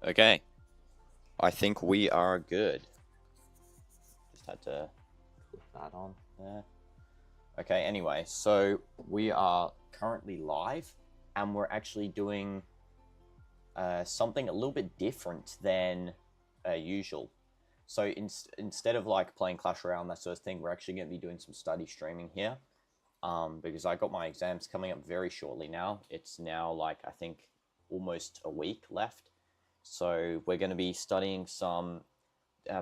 Okay, I think we are good. Just had to put that on there. Okay, anyway, so we are currently live, and we're actually doing something a little bit different than usual. So instead of like playing Clash Royale and that sort of thing, we're actually going to be doing some study streaming here. Because I got my exams coming up very shortly now. It's now like, I think, almost a week left. So we're going to be studying some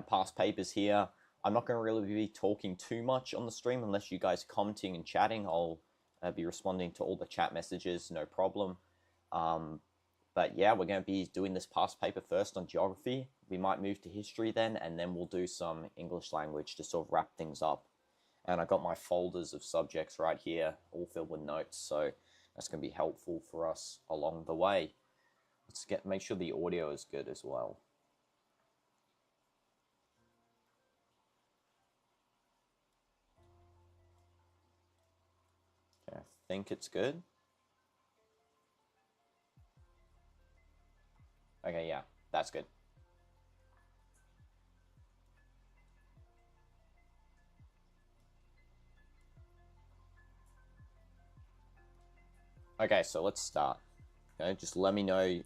past papers here. I'm not going to really be talking too much on the stream unless you guys are commenting and chatting. I'll be responding to all the chat messages, no problem. But yeah, we're going to be doing this past paper first on geography. We might move to history then, and then we'll do some English language to sort of wrap things up. And I got my folders of subjects right here, all filled with notes, so that's going to be helpful for us along the way. Let's make sure the audio is good as well. Okay, I think it's good. Okay, yeah, that's good. Okay, so let's start. Okay, just let me know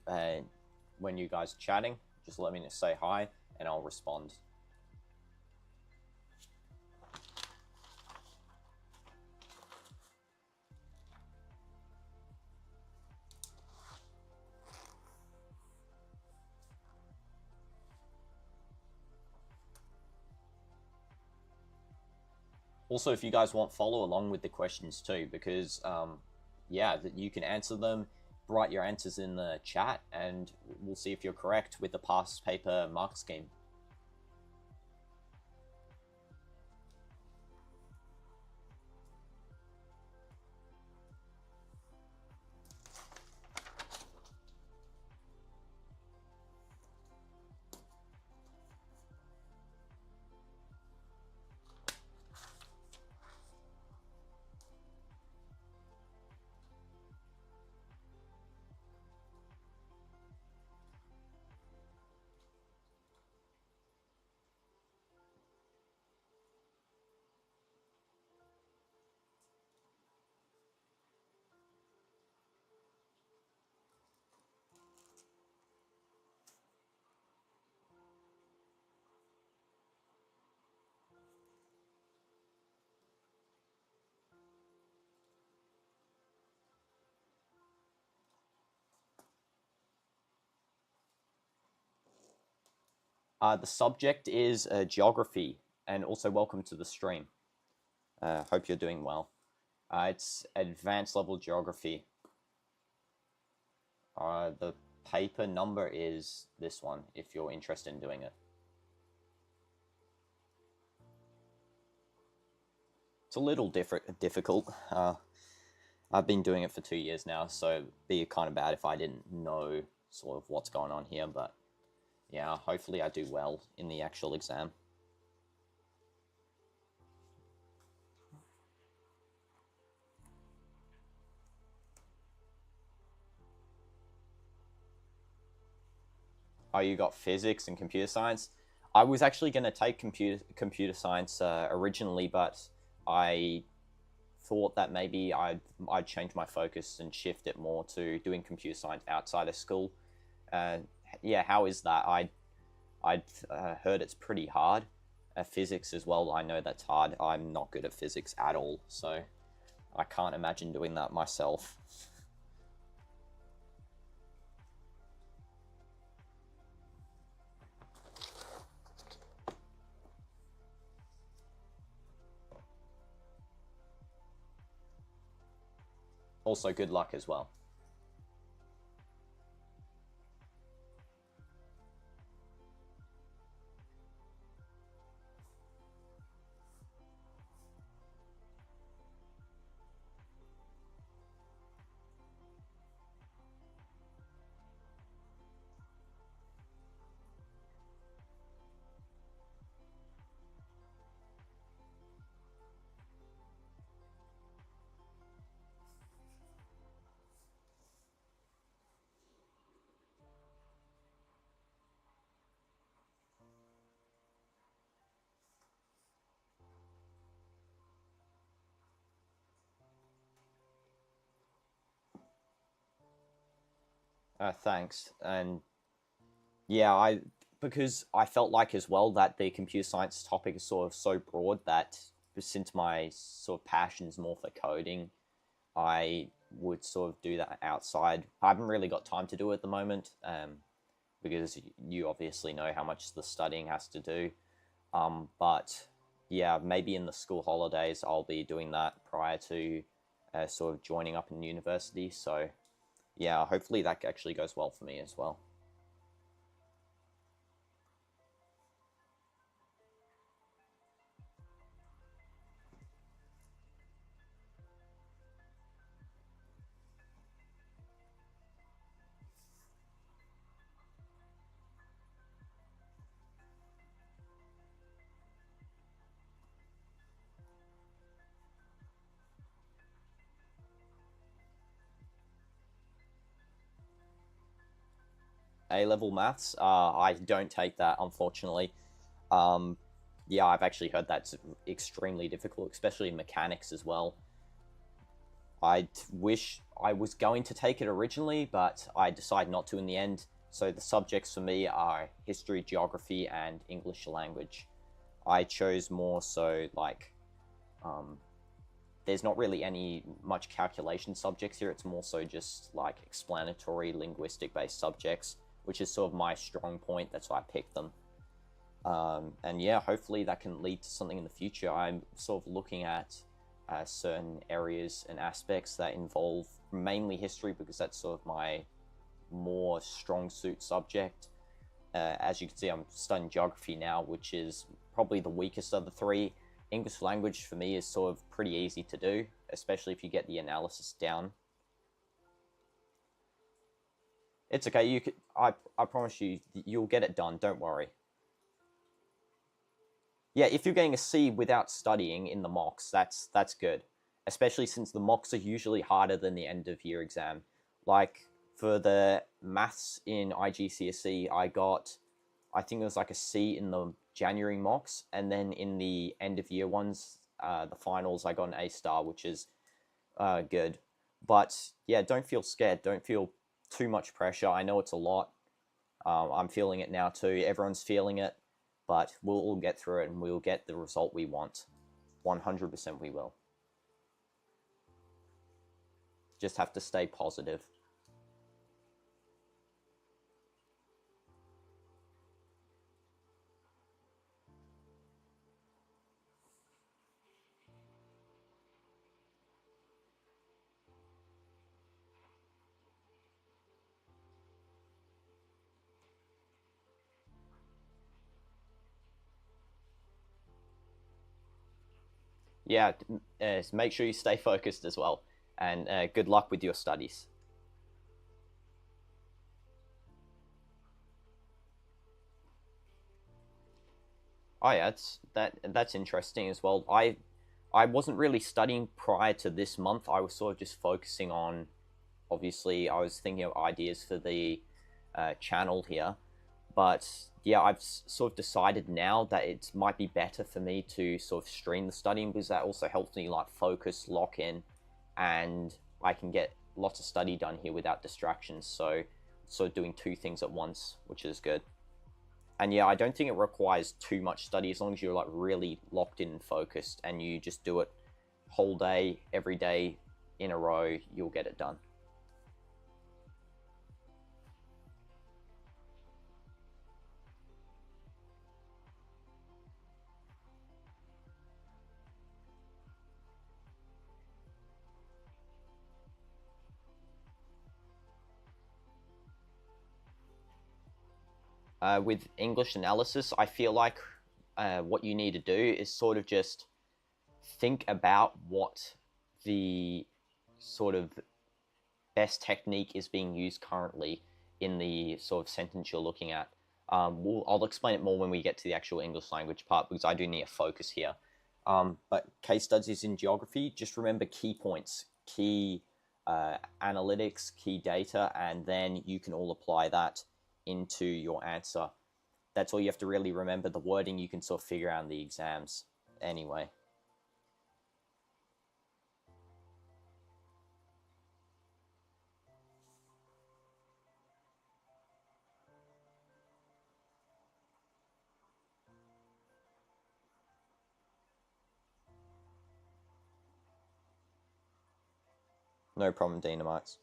when you guys are chatting. Just let me know, say hi, and I'll respond. Also, if you guys want, follow along with the questions too, because yeah, that you can answer them. Write your answers in the chat, and we'll see if you're correct with the past paper mark scheme. The subject is geography, and also welcome to the stream. Hope you're doing well. It's advanced level geography. The paper number is this one, if you're interested in doing it. It's a little difficult. I've been doing it for 2 years now, so it'd be kind of bad if I didn't know sort of what's going on here, but yeah, hopefully I do well in the actual exam. Oh, you got physics and computer science? I was actually going to take computer science originally, but I thought that maybe I'd change my focus and shift it more to doing computer science outside of school. Yeah, how is that? I'd heard it's pretty hard. Physics as well, I know that's hard. I'm not good at physics at all, so I can't imagine doing that myself. Also, good luck as well. Thanks. And yeah, because I felt like as well that the computer science topic is sort of so broad that since my sort of passion's more for coding, I would sort of do that outside. I haven't really got time to do it at the moment, because you obviously know how much the studying has to do. But yeah, maybe in the school holidays I'll be doing that prior to sort of joining up in university. So yeah, hopefully that actually goes well for me as well. A-level maths, I don't take that, unfortunately. Um, yeah, I've actually heard that's extremely difficult, especially in mechanics as well. I wish I was going to take it originally, but I decided not to in the end. So the subjects for me are history, geography, and English language. I chose more so like, there's not really any much calculation subjects here. It's more so just like explanatory, linguistic based subjects, which is sort of my strong point. That's why I picked them. And yeah, hopefully that can lead to something in the future. I'm sort of looking at certain areas and aspects that involve mainly history, because that's sort of my more strong suit subject. As you can see, I'm studying geography now, which is probably the weakest of the three. English language for me is sort of pretty easy to do, especially if you get the analysis down. It's okay. You could, I promise you, you'll get it done. Don't worry. Yeah, if you're getting a C without studying in the mocks, that's good. Especially since the mocks are usually harder than the end of year exam. Like for the maths in IGCSE, I think it was like a C in the January mocks, and then in the end of year ones, the finals, I got an A star, which is good. But yeah, don't feel scared. Don't feel too much pressure. I know it's a lot. I'm feeling it now too. Everyone's feeling it, but we'll all get through it and we'll get the result we want. 100% we will. Just have to stay positive. Yeah, make sure you stay focused as well. And good luck with your studies. Oh yeah, that's interesting as well. I wasn't really studying prior to this month. I was sort of just focusing on, obviously, I was thinking of ideas for the channel here. But yeah, I've sort of decided now that it might be better for me to sort of stream the studying, because that also helps me like focus, lock in, and I can get lots of study done here without distractions. So sort of doing two things at once, which is good. And yeah, I don't think it requires too much study as long as you're like really locked in and focused, and you just do it whole day, every day in a row, you'll get it done. With English analysis, I feel like what you need to do is sort of just think about what the sort of best technique is being used currently in the sort of sentence you're looking at. I'll explain it more when we get to the actual English language part, because I do need a focus here. But case studies in geography, just remember key points, key analytics, key data, and then you can all apply that into your answer. That's all you have to really remember. The wording you can sort of figure out in the exams anyway. No problem, Dynamites.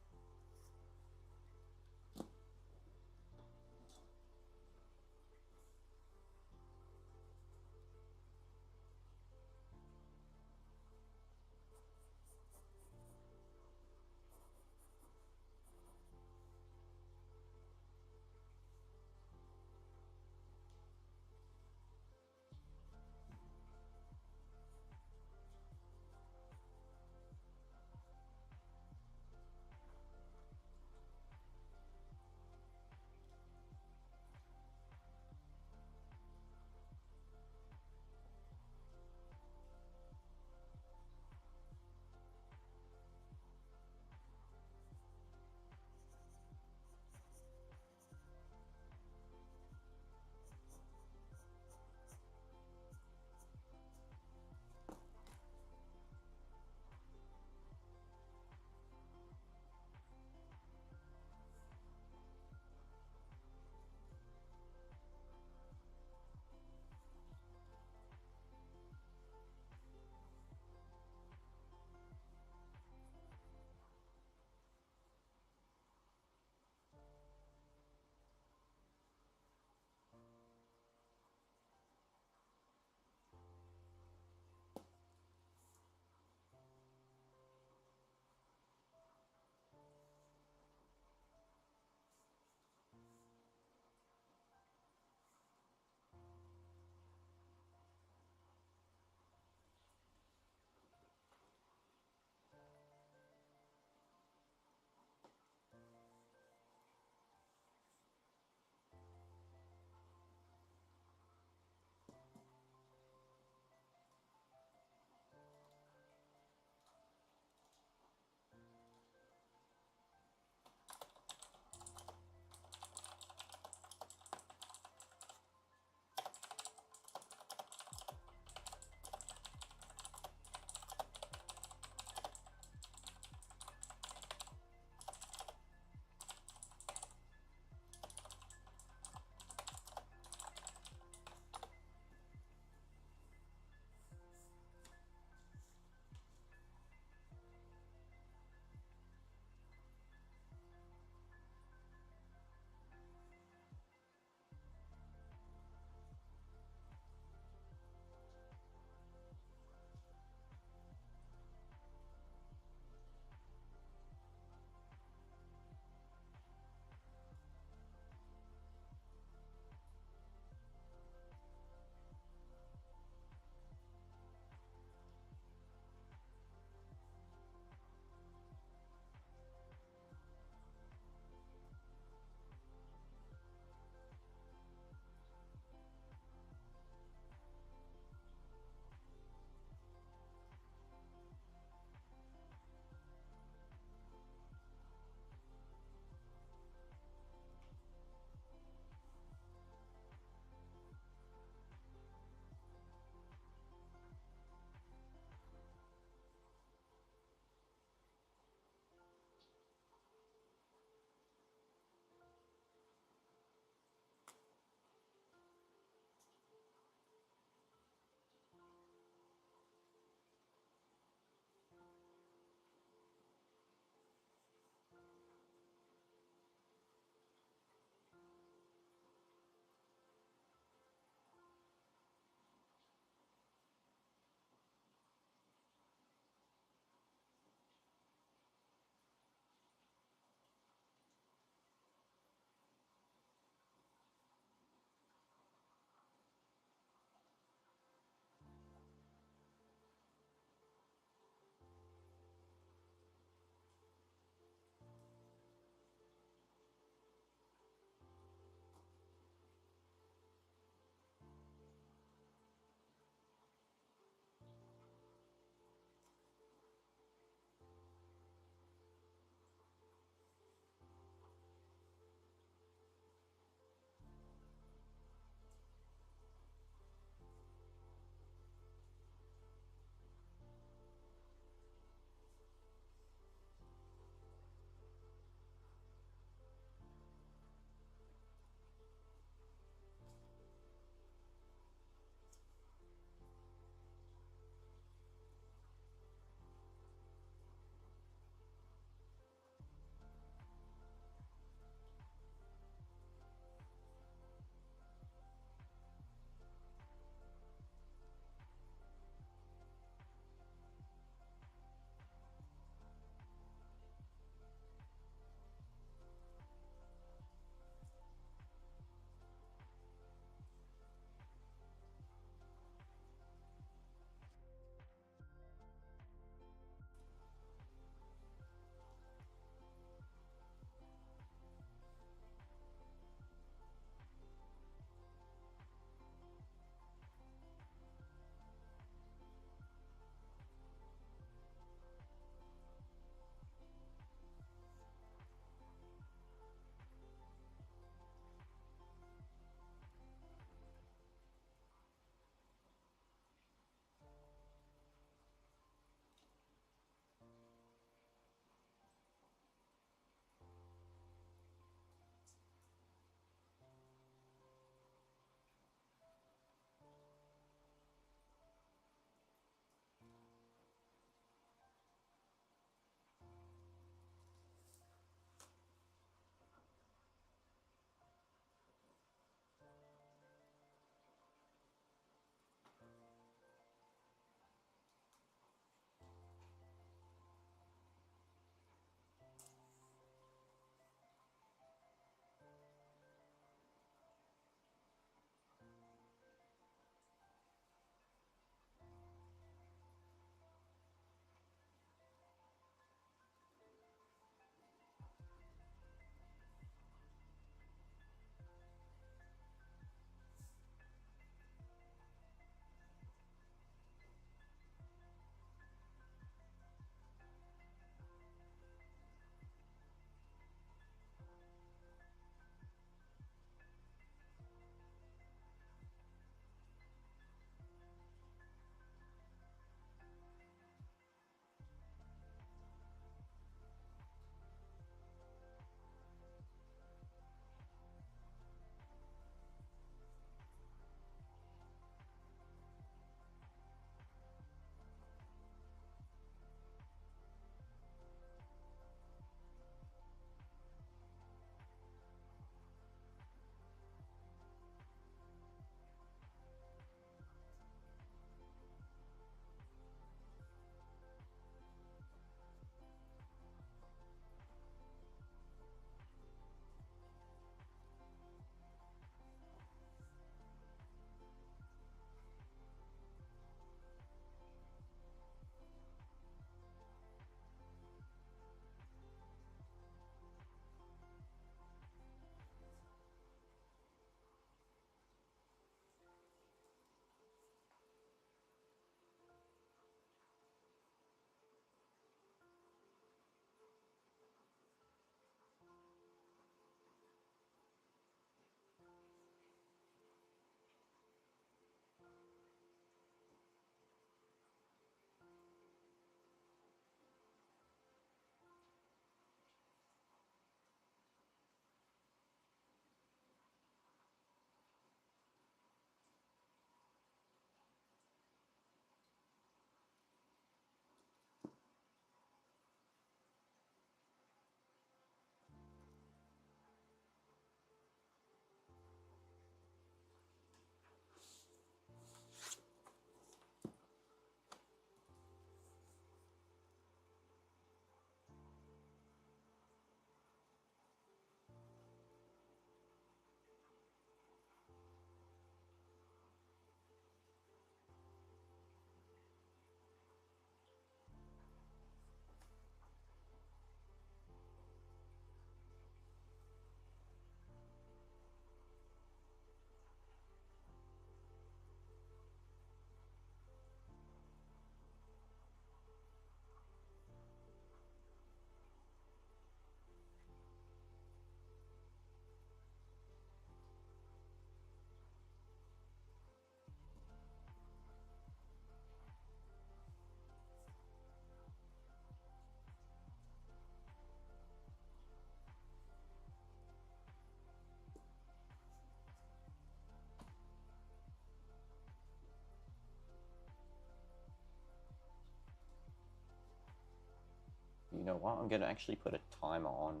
know what? I'm going to actually put a timer on.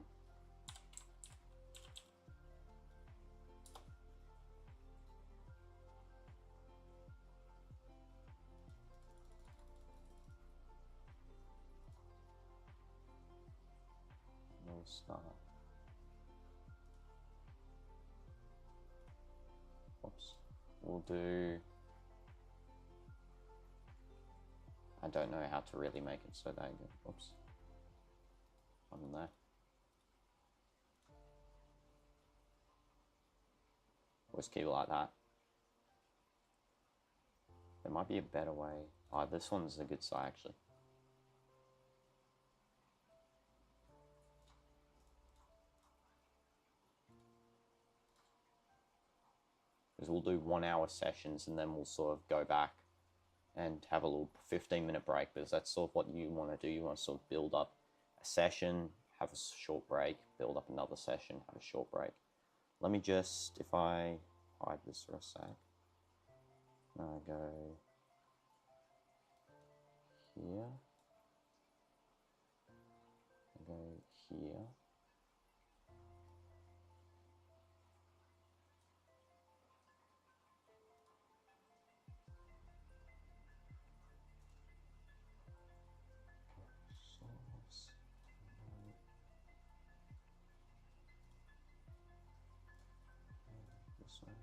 We'll start. Oops. We'll do... I don't know how to really make it so that... Oops. On there. Let's keep it like that. There might be a better way. Oh, this one's a good size actually. Because we'll do 1 hour sessions and then we'll sort of go back and have a little 15-minute break, because that's sort of what you want to do. You want to sort of build up a session, have a short break, build up another session, have a short break. Let me just, if I hide this for a sec, I go here, I go here. This one.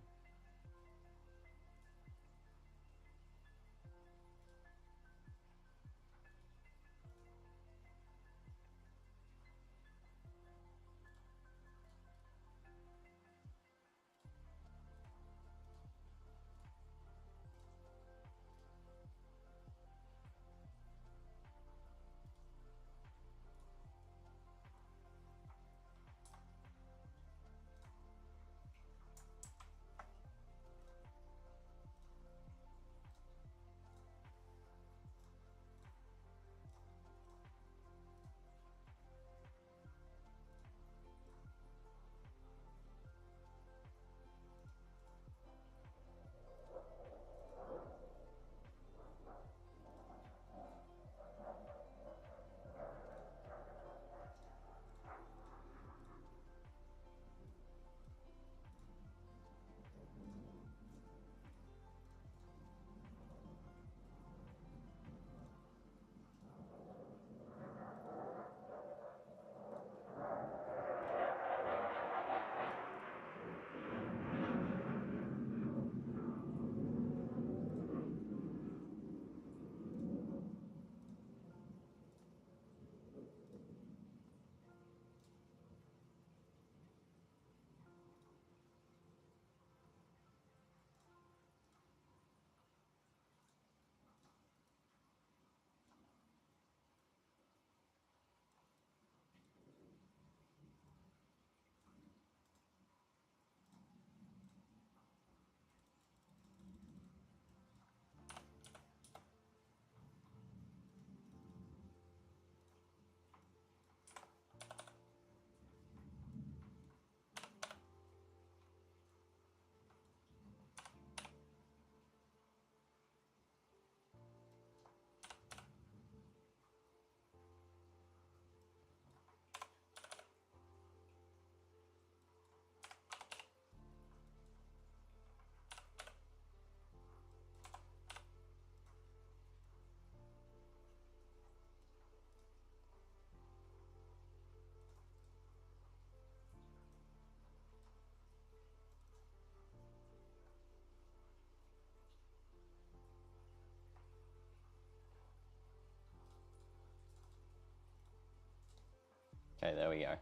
Okay, there we go.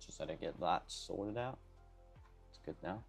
Just had to get that sorted out. It's good now.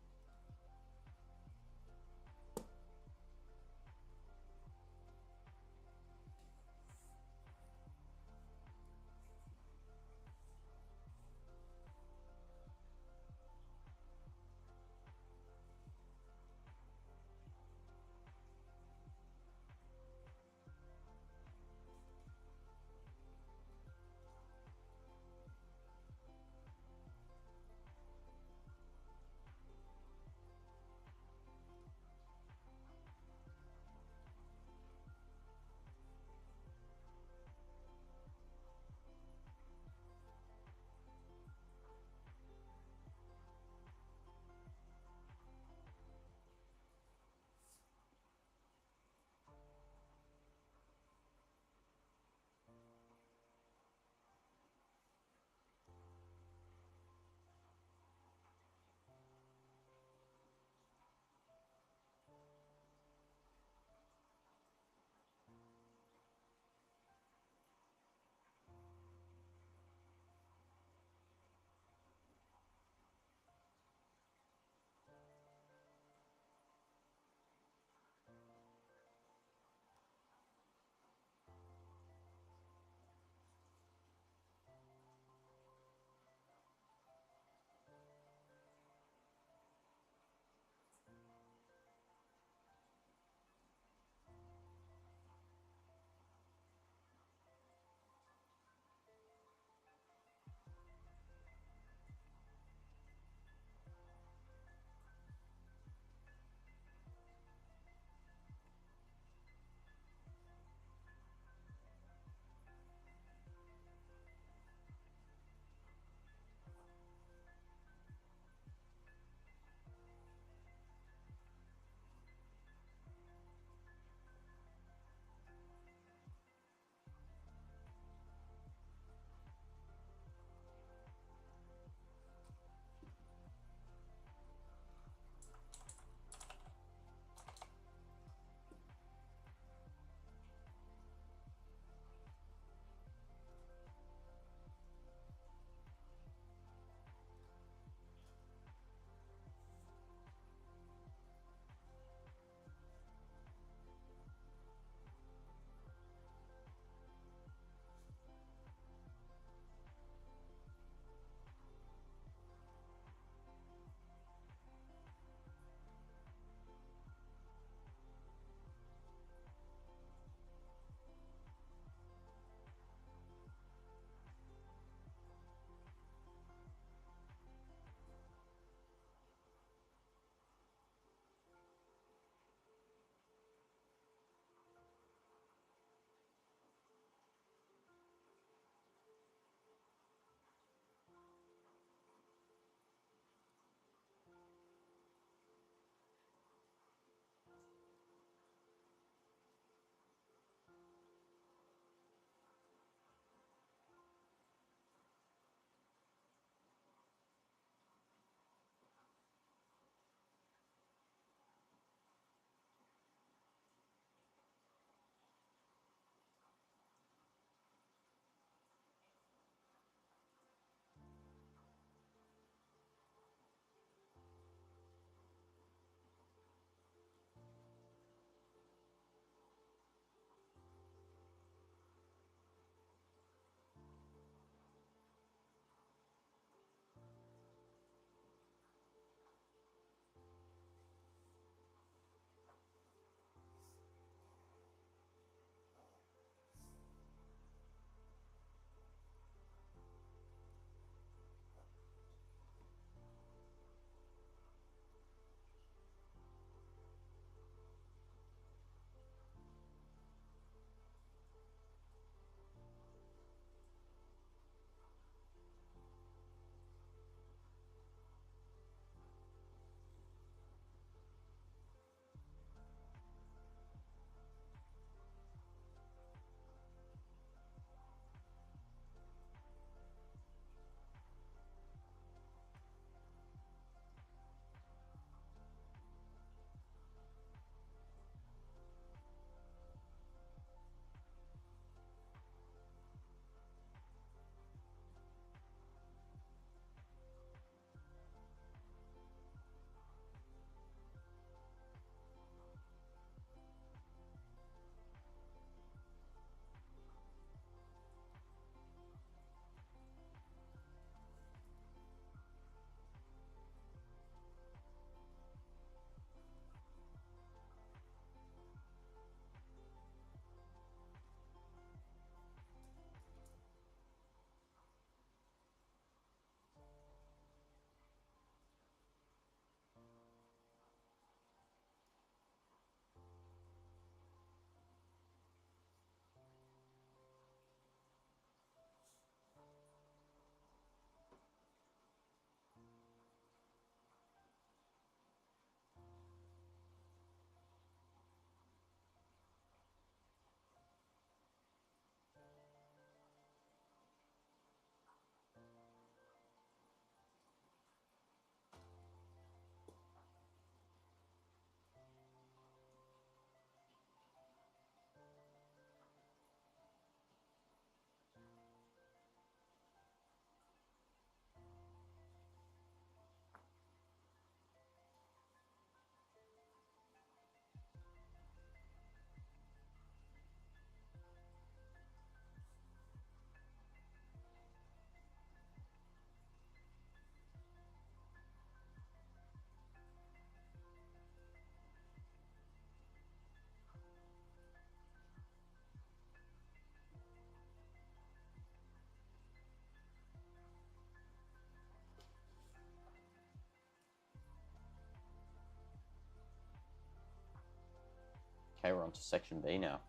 Okay, we're on to section B now.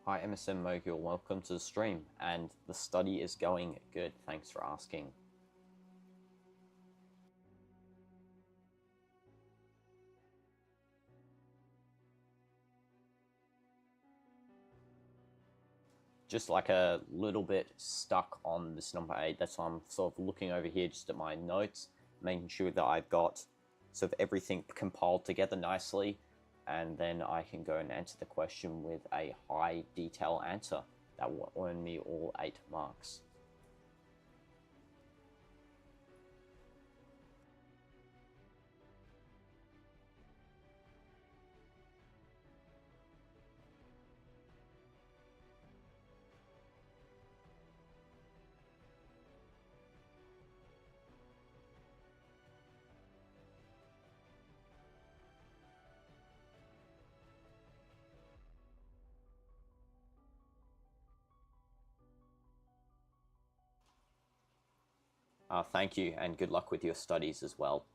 Hi MSM Mogul, welcome to the stream, and the study is going good, thanks for asking. Just like a little bit stuck on this number 8, that's why I'm sort of looking over here just at my notes, making sure that I've got sort of everything compiled together nicely, and then I can go and answer the question with a high detail answer that will earn me all 8 marks. Thank you, and good luck with your studies as well.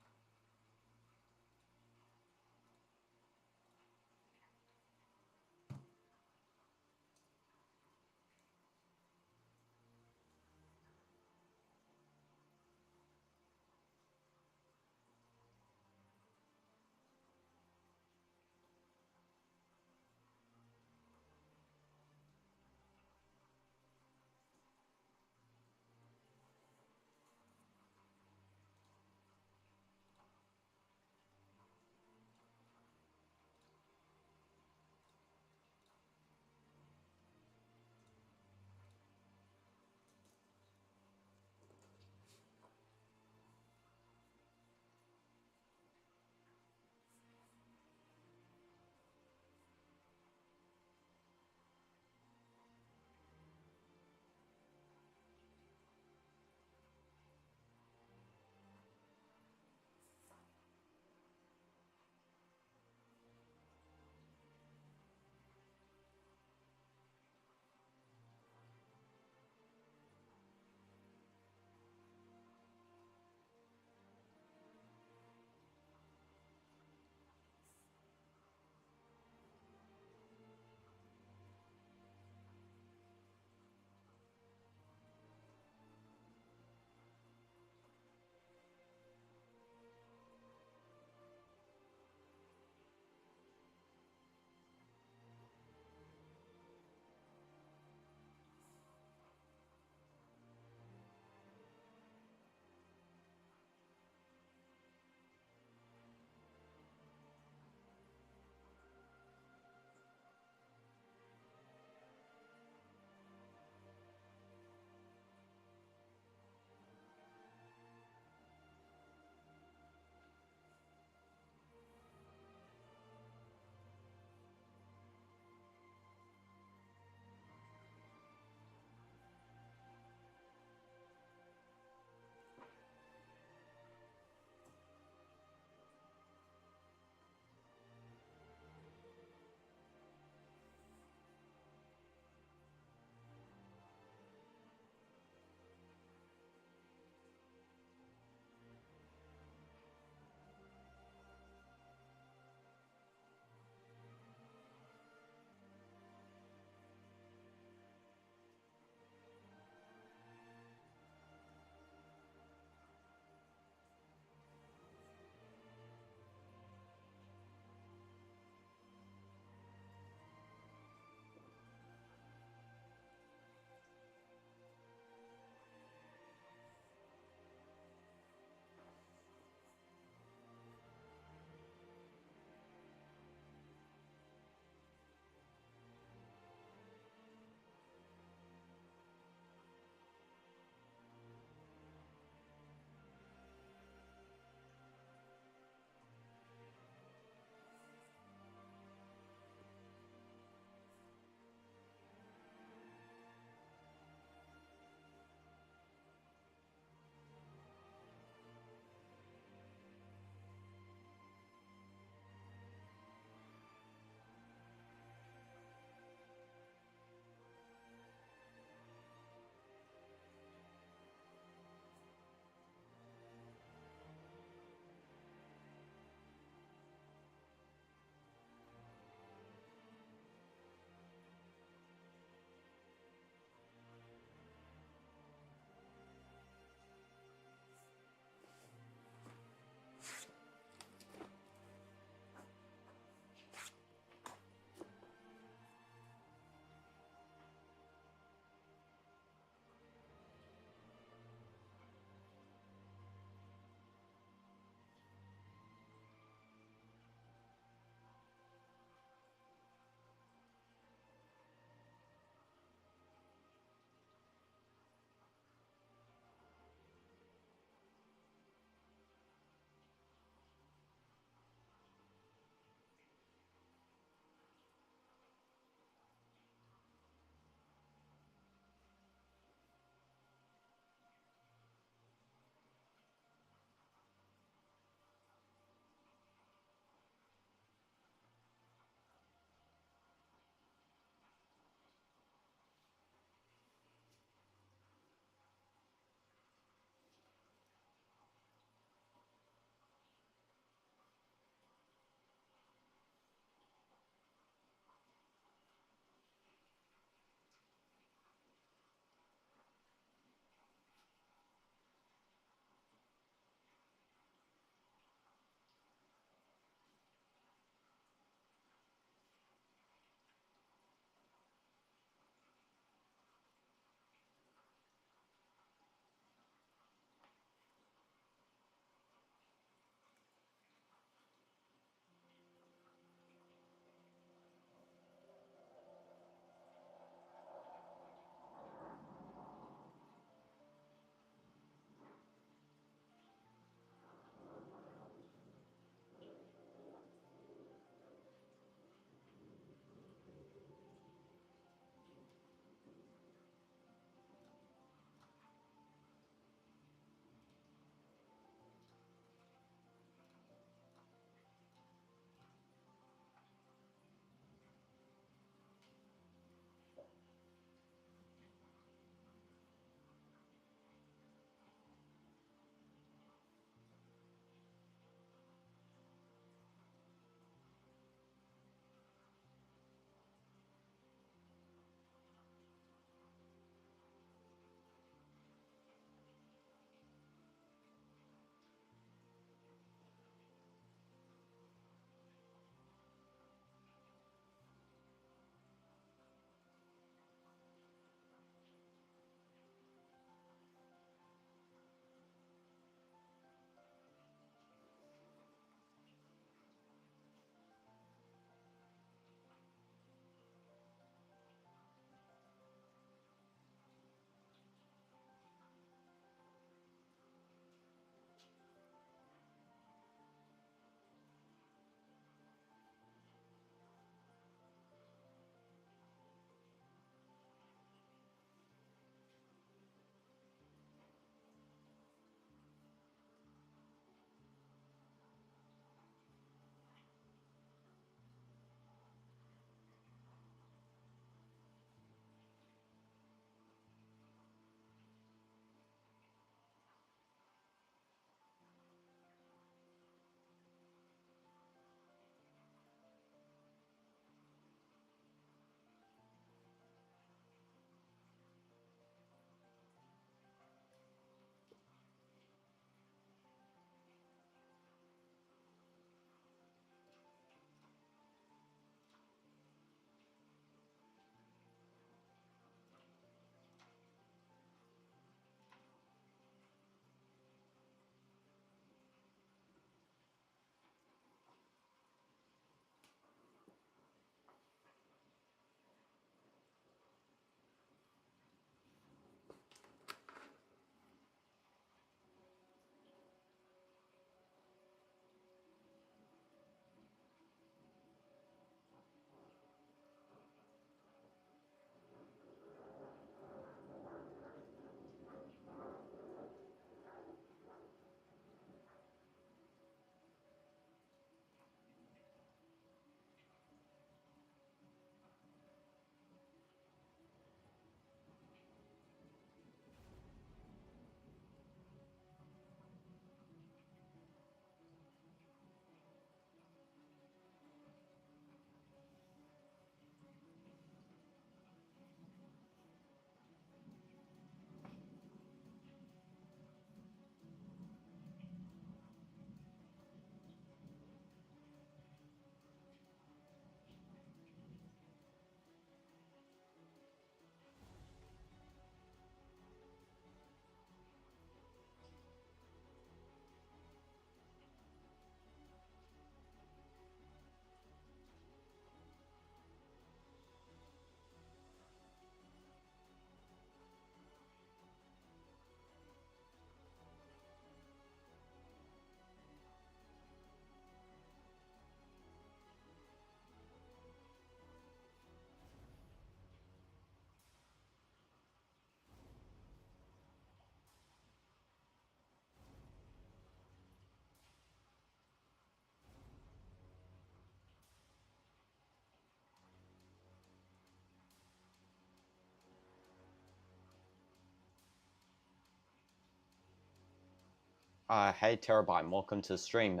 Hey Terabyte, welcome to the stream.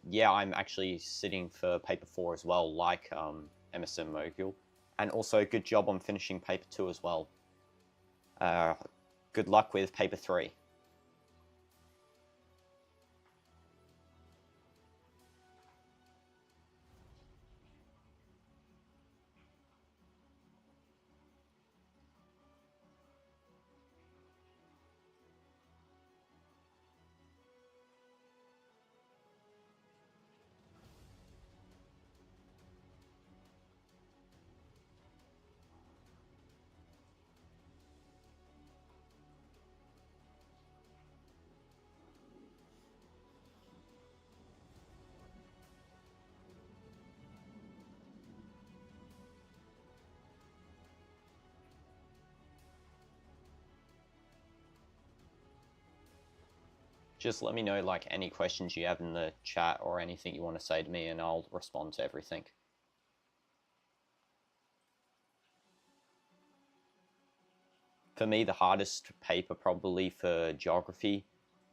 Yeah, I'm actually sitting for paper 4 as well, like MSM Mogul. And also, good job on finishing paper 2 as well. Good luck with paper 3. Just let me know, like, any questions you have in the chat or anything you want to say to me, and I'll respond to everything. For me, the hardest paper probably for geography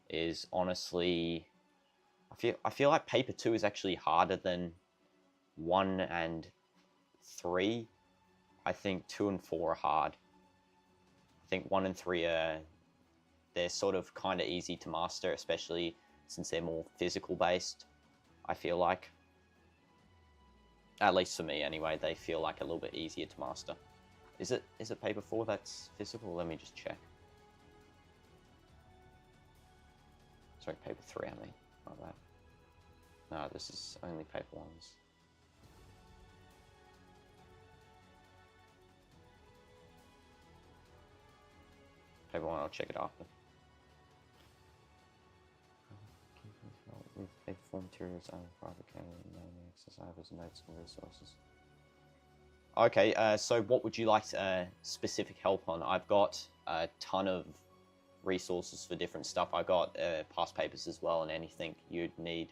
is honestly, I feel like paper 2 is actually harder than 1 and 3. I think 2 and 4 are hard. I think 1 and 3 are, they're sort of kind of easy to master, especially since they're more physical based. I feel like, at least for me anyway, they feel like a little bit easier to master. Is it paper 4 that's physical? Let me just check. Sorry, paper 3 I mean, not that. No, this is only paper 1s. Paper 1, I'll check it after. With paper 4 materials and private exercises, notes, and resources. Okay, so what would you like specific help on? I've got a ton of resources for different stuff. I got past papers as well, and anything you'd need,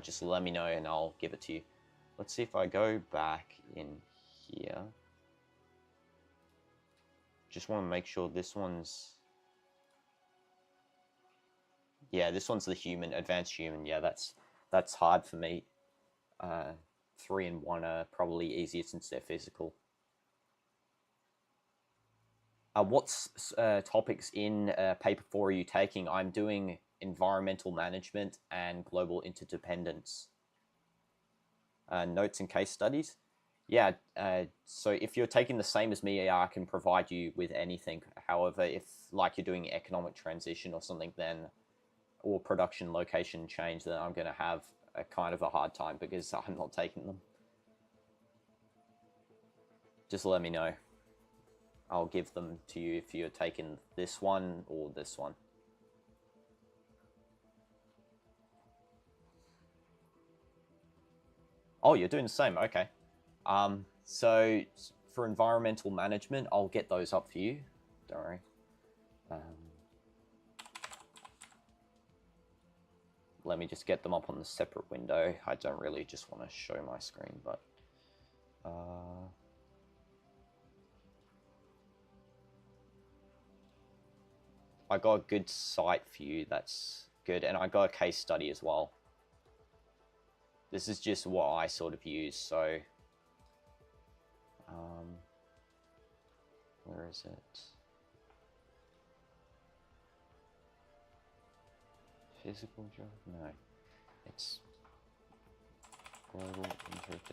just let me know and I'll give it to you. Let's see if I go back in here. Just want to make sure this one's... Yeah, this one's the human, advanced human. Yeah, that's hard for me. 3 and 1 are probably easier since they're physical. What topics in paper 4 are you taking? I'm doing environmental management and global interdependence. Notes and case studies. Yeah, so if you're taking the same as me, I can provide you with anything. However, if like you're doing economic transition or something, then, or production location change, then I'm going to have a kind of a hard time because I'm not taking them. Just let me know. I'll give them to you if you're taking this one or this one. Oh, you're doing the same. Okay. So for environmental management, I'll get those up for you. Don't worry. Let me just get them up on the separate window. I don't really just want to show my screen, but... I got a good site for you, that's good. And I got a case study as well. This is just what I sort of use, so... where is it? Physical job? No. It's global interdependence.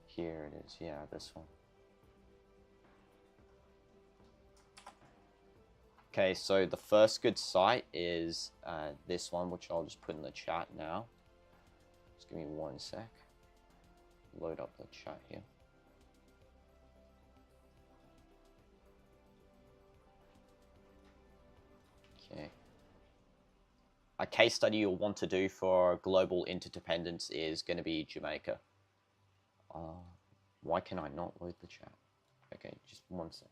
Here it is, yeah, this one. Okay, so the first good site is this one, which I'll just put in the chat now. Just give me 1 sec. Load up the chat here. Okay. A case study you'll want to do for global interdependence is going to be Jamaica. Why can I not load the chat? Okay, just 1 sec.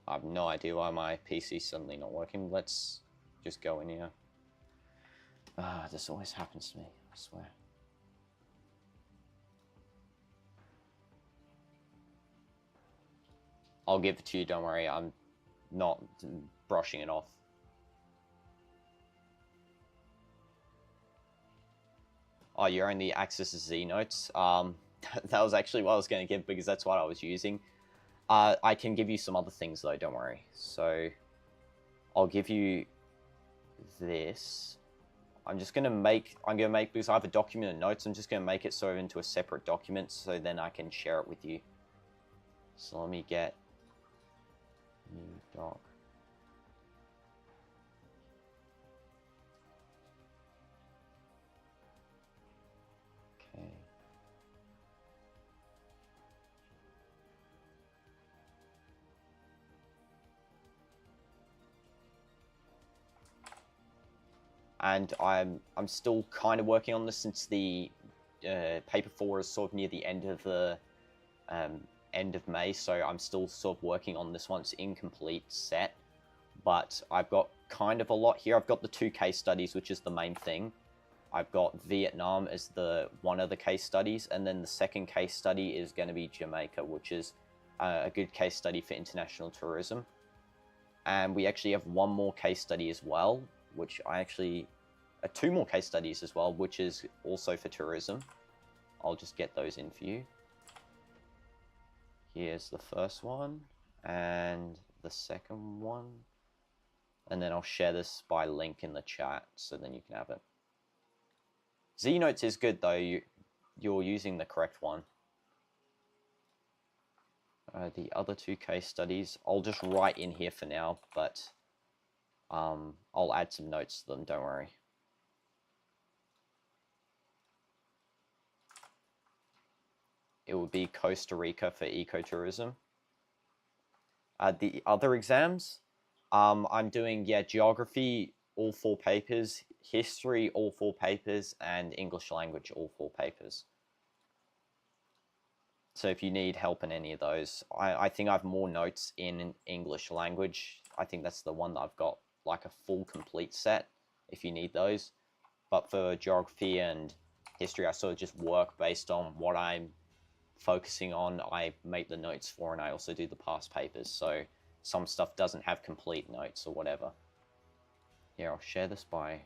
I have no idea why my PC's suddenly not working. Let's just go in here. This always happens to me, I swear. I'll give it to you, don't worry. I'm not brushing it off. Oh, you only access Z notes. That was actually what I was going to give because that's what I was using. I can give you some other things though, don't worry. So, I'll give you this. I'm gonna make, because I have a document of notes, I'm just gonna make it so into a separate document so then I can share it with you. So let me get new doc. Okay. And I'm still kind of working on this since the paper 4 is sort of near the end of the end of May, so I'm still sort of working on this one. It's incomplete set, but I've got kind of a lot here. I've got the 2 case studies, which is the main thing. I've got Vietnam as the one of the case studies, and then the second case study is going to be Jamaica, which is a good case study for international tourism. And we actually have one more case study as well, which I actually... 2 more case studies as well, which is also for tourism. I'll just get those in for you. Here's the first one, and the second one. And then I'll share this by link in the chat, so then you can have it. Z-Notes is good, though. You're using the correct one. The other 2 case studies, I'll just write in here for now, but I'll add some notes to them, don't worry. It would be Costa Rica for ecotourism. The other exams, I'm doing, geography, all 4 papers, history, all 4 papers, and English language, all 4 papers. So if you need help in any of those, I think I have more notes in English language. I think that's the one that I've got like a full complete set if you need those. But for geography and history, I sort of just work based on what I'm focusing on. I make the notes for, and I also do the past papers. So some stuff doesn't have complete notes or whatever. Yeah, I'll share this by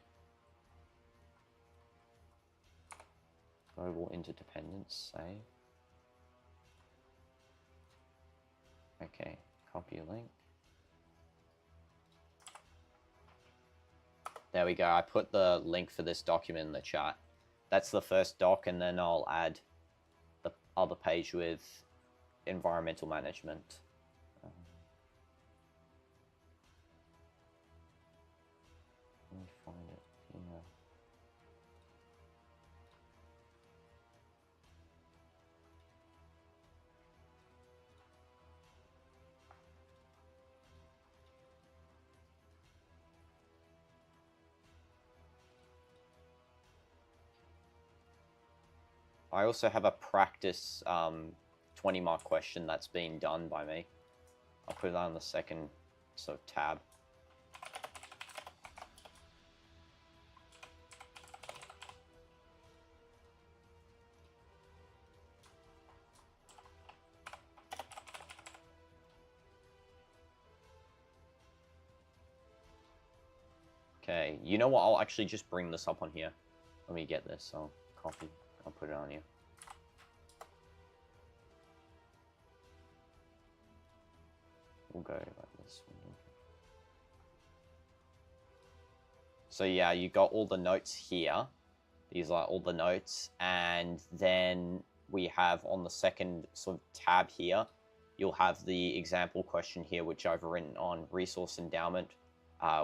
global interdependence, save. Okay, copy a link. There we go. I put the link for this document in the chat. That's the first doc, and then I'll add the other page with environmental management. Let me find it here. I also have a practice 20-mark question that's being done by me. I'll put it on the second sort of tab. Okay, you know what? I'll actually just bring this up on here. Let me get this. I'll copy. I'll put it on here. We'll go like this. So yeah, you got all the notes here. These are all the notes. And then we have on the second sort of tab here, you'll have the example question here, which I've written on resource endowment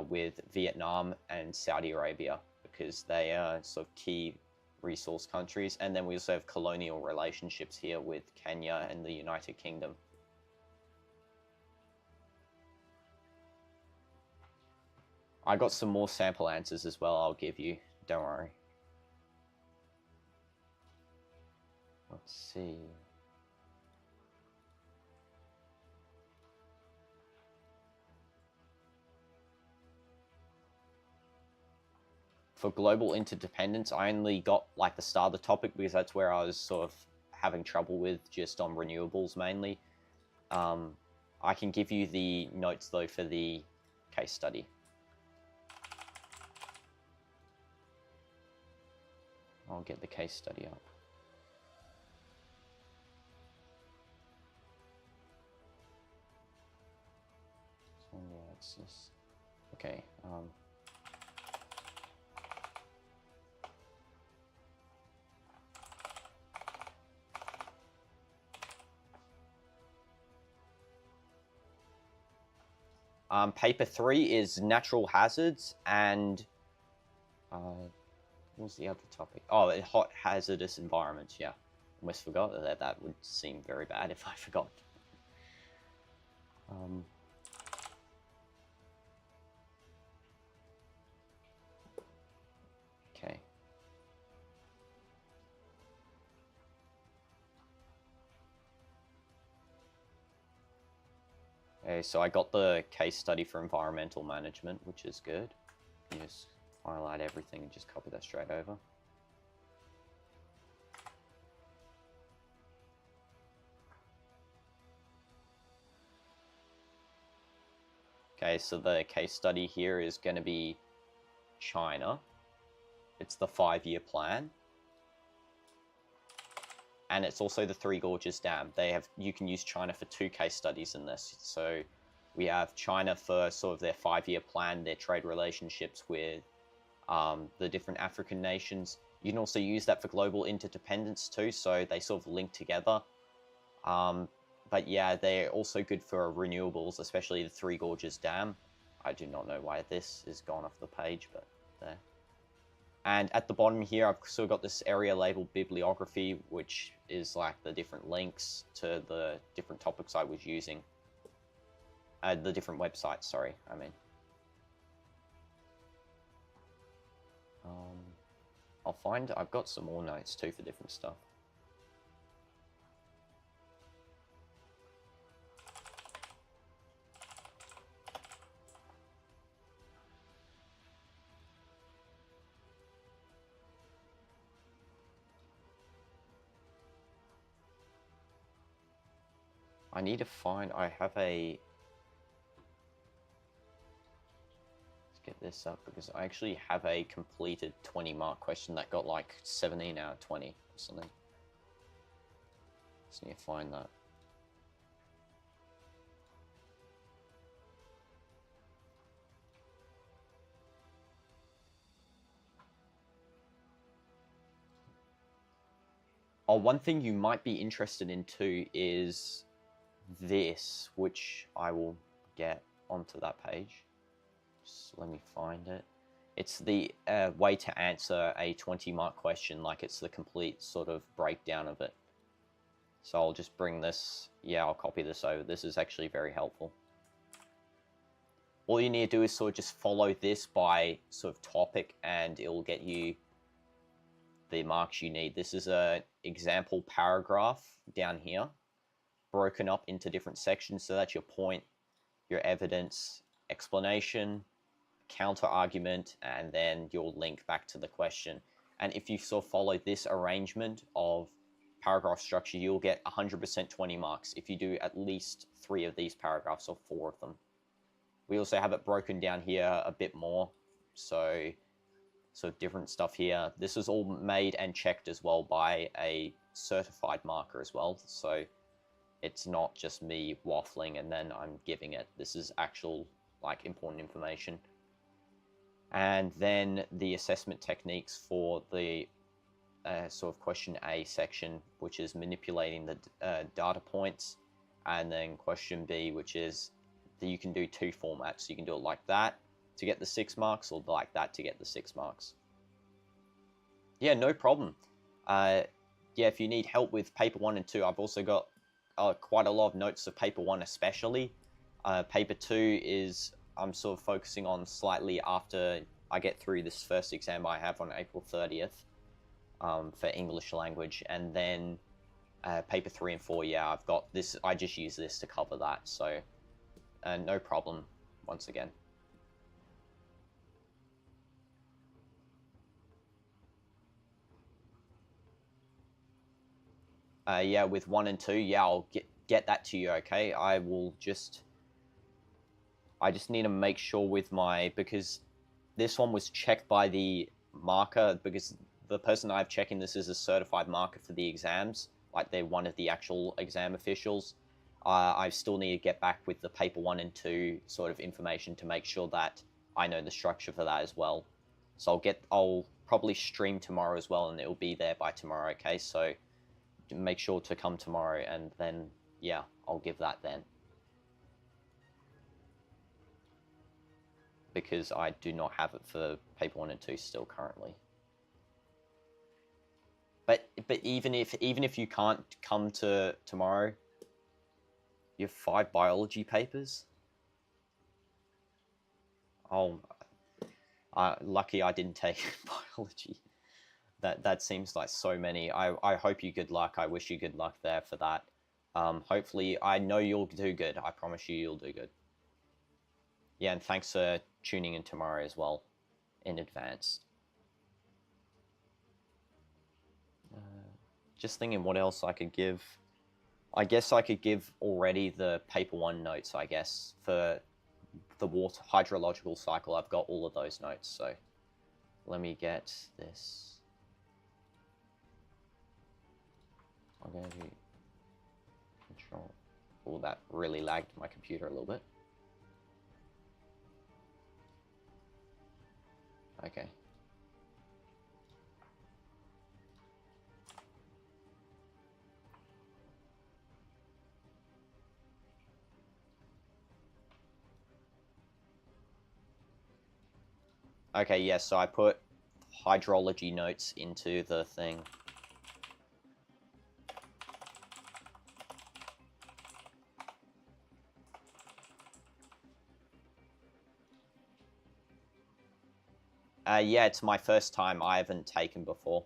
with Vietnam and Saudi Arabia, because they are sort of key resource countries. And then we also have colonial relationships here with Kenya and the United Kingdom. I got some more sample answers as well I'll give you, don't worry. Let's see. for global interdependence, I only got like the start of the topic because that's where I was sort of having trouble with, just on renewables mainly. I can give you the notes though for the case study. I'll get the case study up. So yeah, it's just okay. Paper 3 is natural hazards, and what was the other topic? Oh, hot hazardous environments. Yeah, almost forgot that. That would seem very bad if I forgot. Okay. Okay, so I got the case study for environmental management, which is good. You just highlight everything and just copy that straight over. Okay, so the case study here is going to be China. It's the 5-year plan. And it's also the Three Gorges Dam. You can use China for 2 case studies in this. So we have China for sort of their 5-year plan, their trade relationships with the different African nations. You can also use that for global interdependence too, so they sort of link together. But yeah, they're also good for renewables, especially the Three Gorges Dam. I do not know why this is gone off the page, but there. And at the bottom here, I've still got this area labeled bibliography, which is like the different links to the different topics I was using. The different websites, sorry, I mean. I've got some more notes too for different stuff. I need to find, I have a, let's get this up, because I actually have a completed 20-mark question that got like 17 out of 20 or something. Just need to find that. Oh, one thing you might be interested in too is this, which I will get onto that page. Just let me find it. It's the way to answer a 20-mark question, like it's the complete sort of breakdown of it. So I'll just bring this, yeah, I'll copy this over. This is actually very helpful. All you need to do is sort of just follow this by sort of topic, and it will get you the marks you need. This is an example paragraph down here, broken up into different sections. So that's your point, your evidence, explanation, counter argument, and then your link back to the question. And if you sort of follow this arrangement of paragraph structure, you'll get 100% 20 marks if you do at least 3 of these paragraphs or 4 of them. We also have it broken down here a bit more, so different stuff here. This is all made and checked as well by a certified marker as well, so it's not just me waffling and then I'm giving it. This is actual, like, important information. And then the assessment techniques for the sort of question A section, which is manipulating the data points, and then question B, which is that you can do 2 formats. You can do it like that to get the 6 marks, or like that to get the 6 marks. Yeah, no problem. Yeah, if you need help with paper 1 and 2, I've also got quite a lot of notes of paper 1 especially. Paper 2 is, I'm sort of focusing on slightly after I get through this first exam I have on April 30th for English language. And then paper 3 and 4, yeah, I've got this, I just use this to cover that. So no problem once again. Yeah, with 1 and 2, yeah, I'll get that to you, okay? I just need to make sure with because this one was checked by the marker, because the person I've checking this is a certified marker for the exams, like they're one of the actual exam officials. I still need to get back with the paper 1 and 2 sort of information to make sure that I know the structure for that as well. So I'll probably stream tomorrow as well, and it'll be there by tomorrow, okay? So make sure to come tomorrow, and then, yeah, I'll give that then. Because I do not have it for paper 1 and 2 still currently. But even if you can't come to tomorrow, you have 5 biology papers? Oh, lucky I didn't take biology. That seems like so many. I hope you good luck. I wish you good luck there for that. Hopefully, I know you'll do good. I promise you'll do good. Yeah, and thanks for tuning in tomorrow as well, in advance. Just thinking what else I could give. I guess I could give already the paper 1 notes, I guess, for the water hydrological cycle. I've got all of those notes, so let me get this. I'm going to control. Oh, that really lagged my computer a little bit. Okay. Okay, yes, yeah, so I put hydrology notes into the thing. Yeah, it's my first time. I haven't taken before.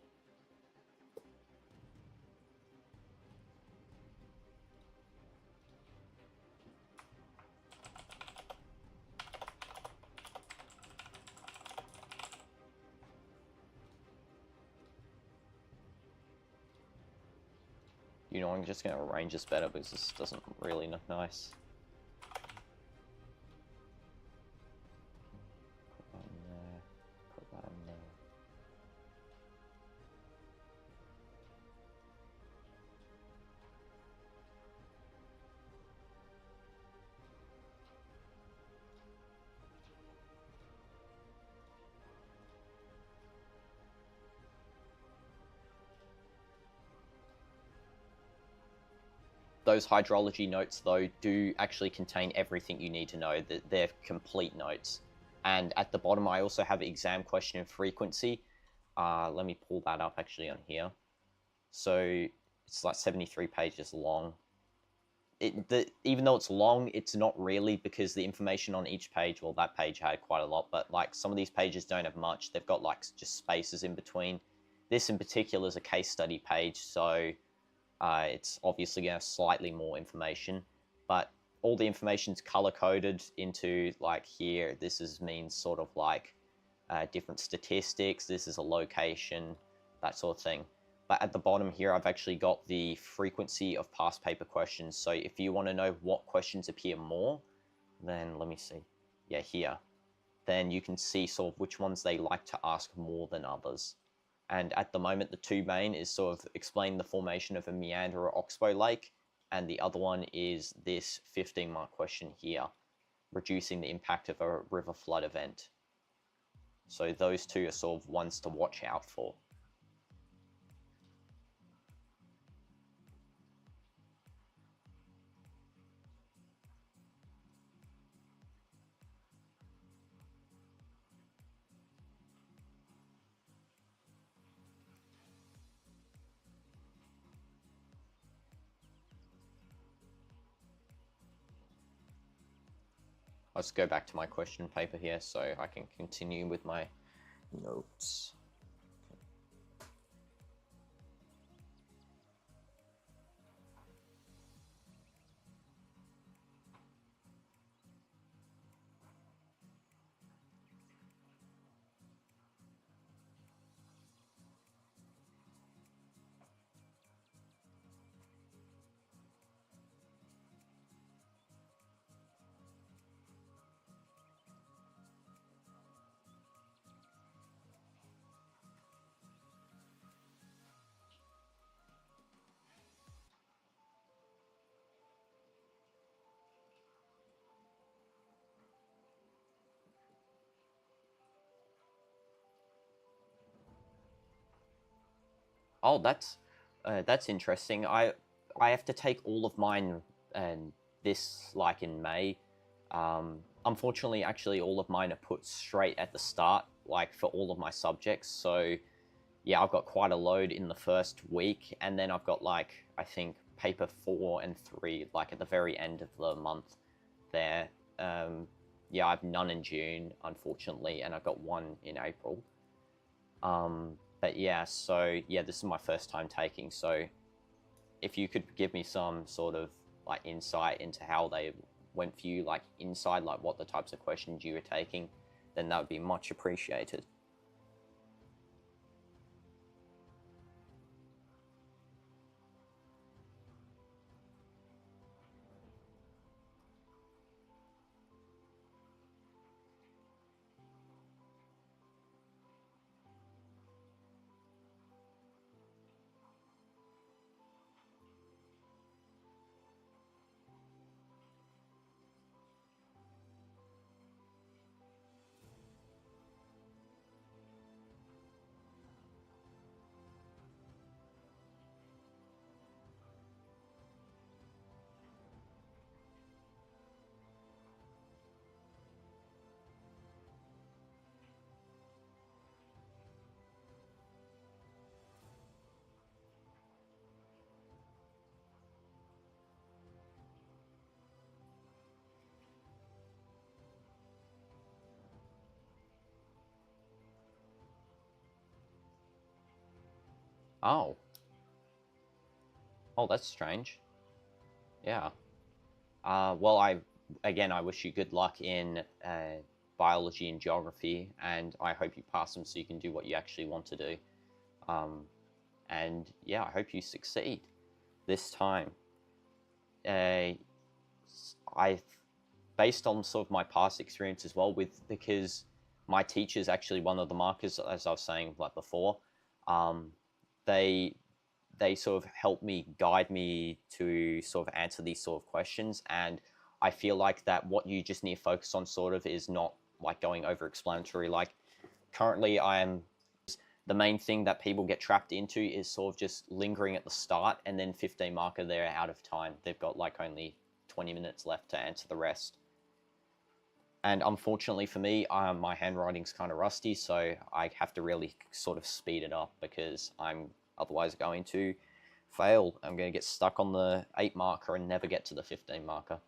You know, I'm just going to arrange this better because this doesn't really look nice. Put that in there. Put that in there. Those hydrology notes, though, do actually contain everything you need to know. They're complete notes. And at the bottom, I also have exam question and frequency. Let me pull that up actually on here. So it's like 73 pages long. Even though it's long, it's not really, because the information on each page, well, that page had quite a lot, but like some of these pages don't have much. They've got like just spaces in between. This in particular is a case study page, so it's obviously going to have slightly more information, but all the information is color-coded into, like, here, means sort of like different statistics, this is a location, that sort of thing. But at the bottom here, I've actually got the frequency of past paper questions, so if you want to know what questions appear more, then let me see, yeah, here, then you can see sort of which ones they like to ask more than others. And at the moment, the 2 main is sort of explain the formation of a meander or oxbow lake, and the other one is this 15-mark question here, reducing the impact of a river flood event. So those 2 are sort of ones to watch out for. I'll just go back to my question paper here so I can continue with my notes. Oh, that's interesting. I have to take all of mine and this like in May. Unfortunately, actually, all of mine are put straight at the start, like for all of my subjects. So yeah, I've got quite a load in the first week, and then I've got like I think paper 4 and 3 like at the very end of the month there. Yeah, I've none in June, unfortunately, and I've got one in April. But yeah, so yeah, this is my first time taking. So if you could give me some sort of like insight into how they went for you, like inside, like what the types of questions you were taking, then that would be much appreciated. Oh, oh, that's strange. Yeah. Well, I wish you good luck in biology and geography, and I hope you pass them so you can do what you actually want to do. Um, and yeah, I hope you succeed this time. Uh, I, based on sort of my past experience as well, with because my teacher's actually one of the markers, as I was saying like before. Um, they they sort of help me guide me to sort of answer these sort of questions, and I feel like that what you just need to focus on sort of is not like going over explanatory. Like currently I am the main thing that people get trapped into is sort of just lingering at the start, and then 15 marker they're out of time, they've got like only 20 minutes left to answer the rest. And unfortunately for me, my handwriting's kind of rusty, so I have to really sort of speed it up because I'm otherwise going to fail. I'm going to get stuck on the 8 marker and never get to the 15 marker.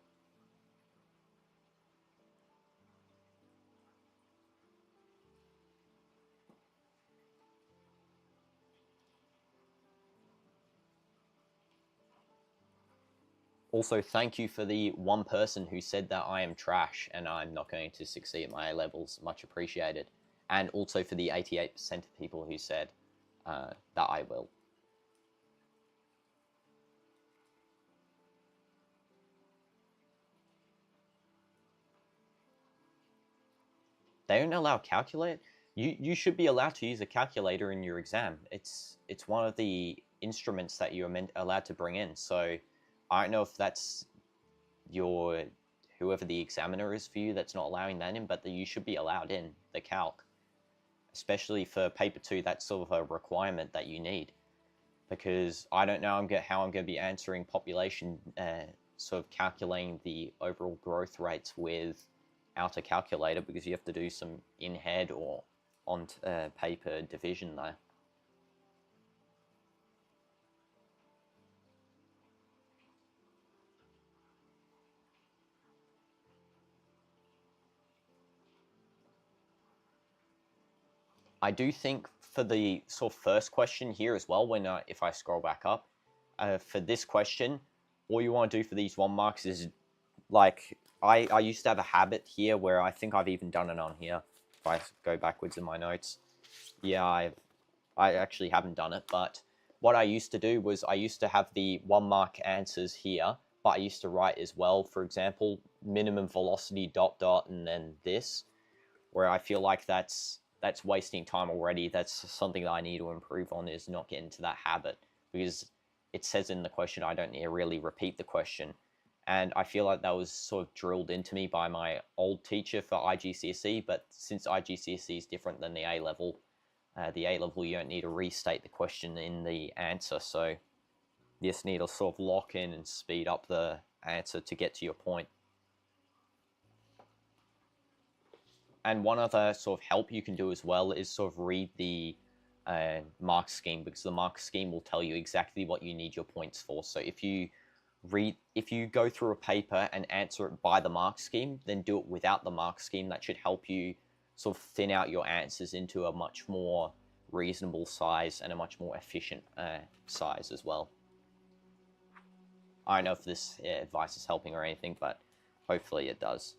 Also, thank you for the one person who said that I am trash and I'm not going to succeed at my A levels. Much appreciated. And also for the 88% of people who said that I will. They don't allow calculate. You should be allowed to use a calculator in your exam. It's one of the instruments that you're allowed to bring in. So I don't know if that's your whoever the examiner is for you that's not allowing that in, but you should be allowed in the calc, especially for paper 2. That's sort of a requirement that you need, because I don't know how I'm going to be answering population, sort of calculating the overall growth rates without a calculator, because you have to do some in head or on paper division there. I do think for the sort of first question here as well, when if I scroll back up, for this question, all you want to do for these 1 marks is like I used to have a habit here where I think I've even done it on here. If I go backwards in my notes, yeah, I actually haven't done it, but what I used to do was I used to have the 1 mark answers here, but I used to write as well, for example, minimum velocity ... and then this, where I feel like that's wasting time already. That's something that I need to improve on, is not get into that habit, because it says in the question I don't need to really repeat the question. And I feel like that was sort of drilled into me by my old teacher for IGCSE, but since IGCSE is different than the A level, the A level, you don't need to restate the question in the answer. So you just need to sort of lock in and speed up the answer to get to your point. And one other sort of help you can do as well is sort of read the mark scheme, because the mark scheme will tell you exactly what you need your points for. So if you go through a paper and answer it by the mark scheme, then do it without the mark scheme. That should help you sort of thin out your answers into a much more reasonable size and a much more efficient size as well. I don't know if this advice is helping or anything, but hopefully it does.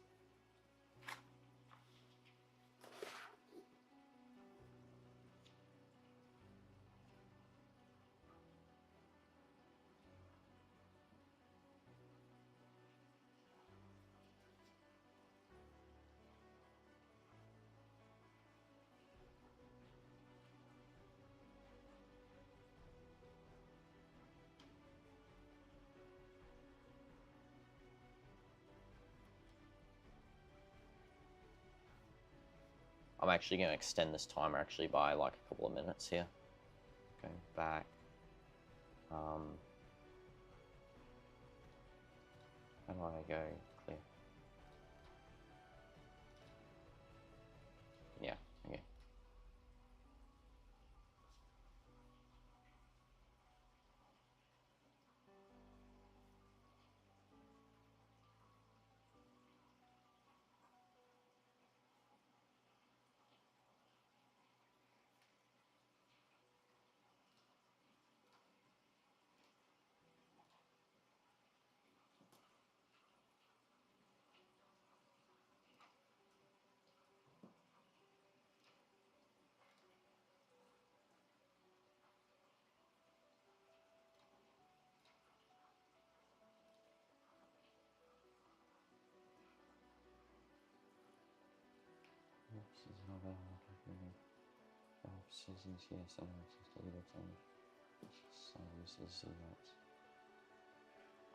I'm actually going to extend this timer actually by like a couple of minutes here. Going back. How do I go clear? Yeah, okay.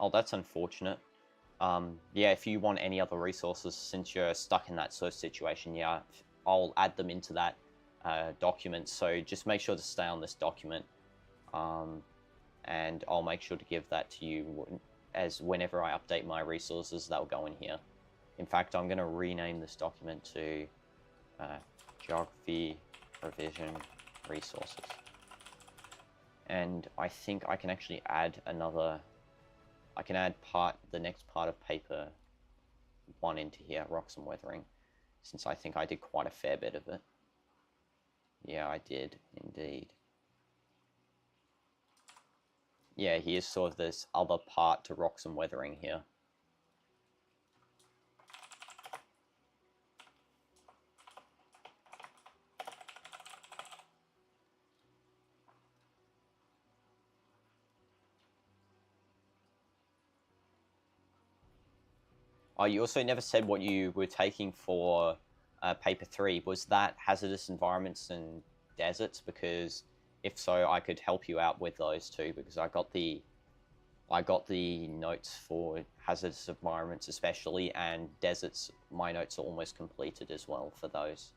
Oh, that's unfortunate. Yeah, if you want any other resources, since you're stuck in that sort of situation, yeah, I'll add them into that document. So just make sure to stay on this document, and I'll make sure to give that to you as whenever I update my resources, they'll go in here. In fact, I'm going to rename this document to Geography Revision Resources. And I think I can actually add another, I can add the next part of paper 1 into here, rocks and weathering, since I think I did quite a fair bit of it. Yeah, I did indeed. Yeah, here's sort of this other part to rocks and weathering here. Oh, you also never said what you were taking for paper 3. Was that hazardous environments and deserts? Because if so, I could help you out with those too, because I got the notes for hazardous environments especially, and deserts, my notes are almost completed as well for those.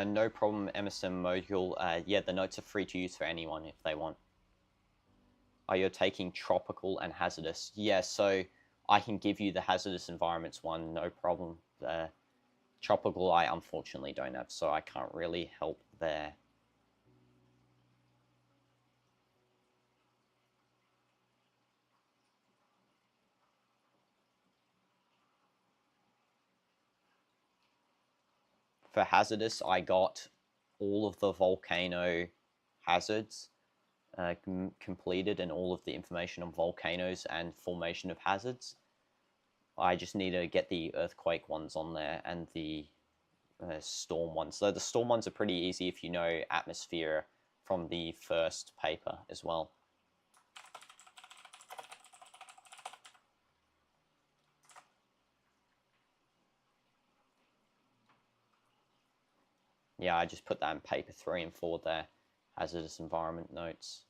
No problem, MSM Module. Yeah, the notes are free to use for anyone if they want. Are you taking tropical and hazardous? Yeah, so I can give you the hazardous environments one, no problem. The tropical I unfortunately don't have, so I can't really help there. For hazardous, I got all of the volcano hazards, completed and all of the information on volcanoes and formation of hazards. I just need to get the earthquake ones on there and the storm ones. So the storm ones are pretty easy if you know atmosphere from the first paper as well. Yeah, I just put that in paper 3 and 4 there, hazardous environment notes.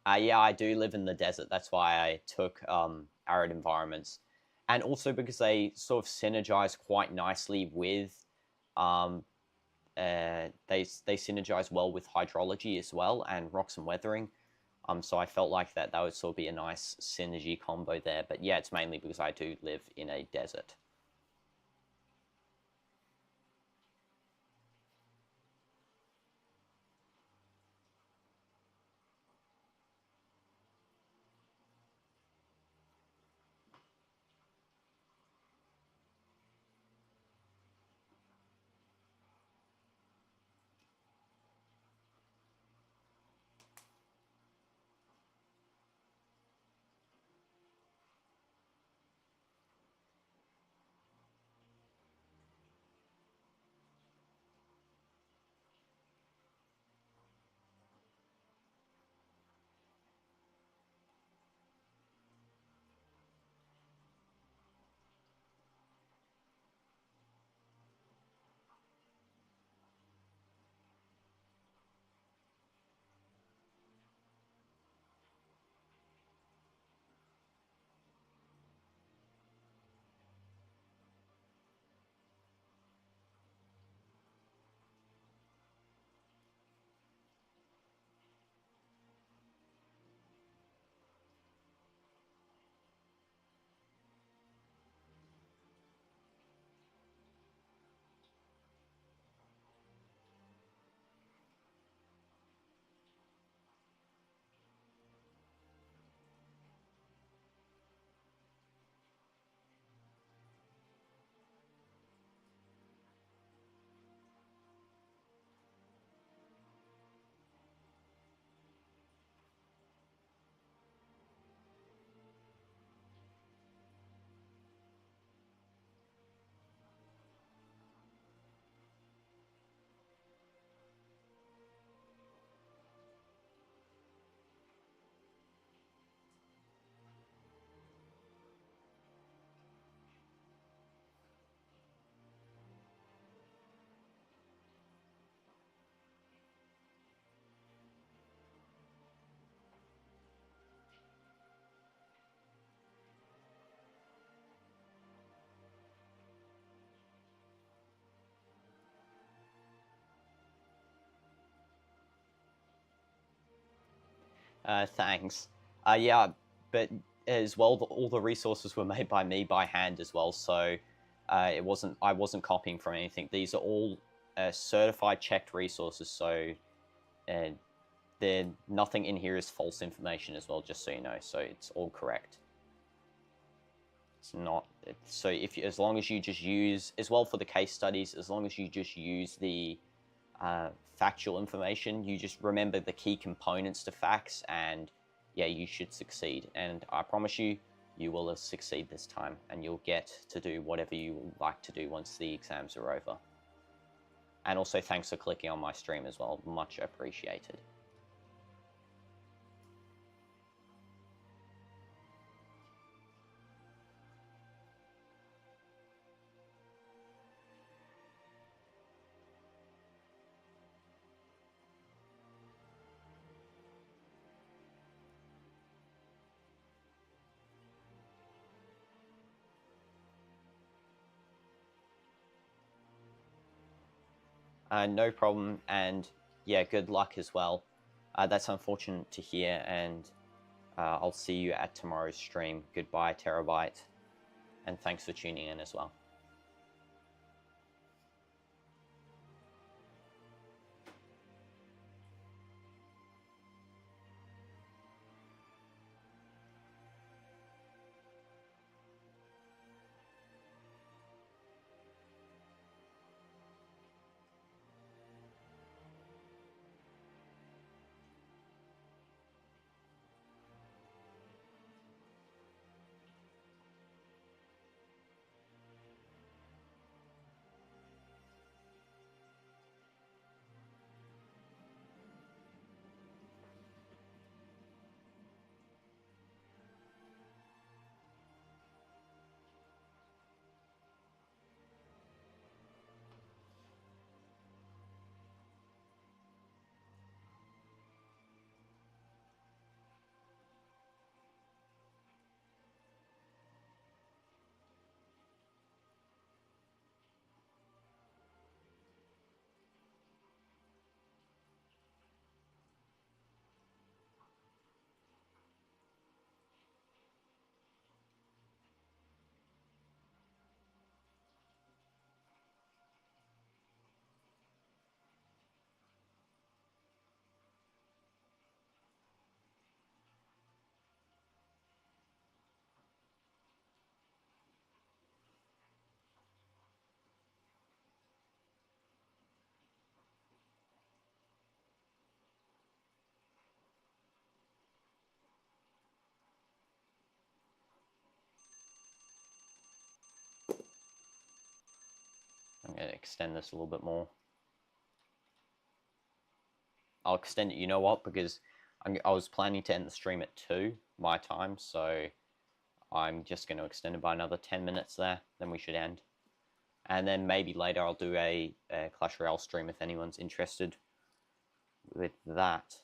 Yeah, I do live in the desert. That's why I took arid environments. And also because they sort of synergize quite nicely with, they synergize well with hydrology as well and rocks and weathering. So I felt like that would sort of be a nice synergy combo there. But yeah, it's mainly because I do live in a desert. Thanks. Yeah, but as well, all the resources were made by me by hand as well, so I wasn't copying from anything. These are all certified, checked resources, so uh, nothing in here is false information as well. Just so you know, so it's all correct. It's not. So if you, as long as you just use as well for the case studies, as long as you just use the factual information, you just remember the key components to facts, and yeah, you should succeed. And I promise you, you will succeed this time, and you'll get to do whatever you like to do once the exams are over. And also, thanks for clicking on my stream as well. Much appreciated. No problem, and yeah, good luck as well. That's unfortunate to hear, and I'll see you at tomorrow's stream. Goodbye, Terabyte, and thanks for tuning in as well. extend this a little bit more. I'll extend it, you know what, because I was planning to end the stream at 2 my time, so I'm just going to extend it by another 10 minutes there, then we should end. And then maybe later I'll do a Clash Royale stream if anyone's interested with that.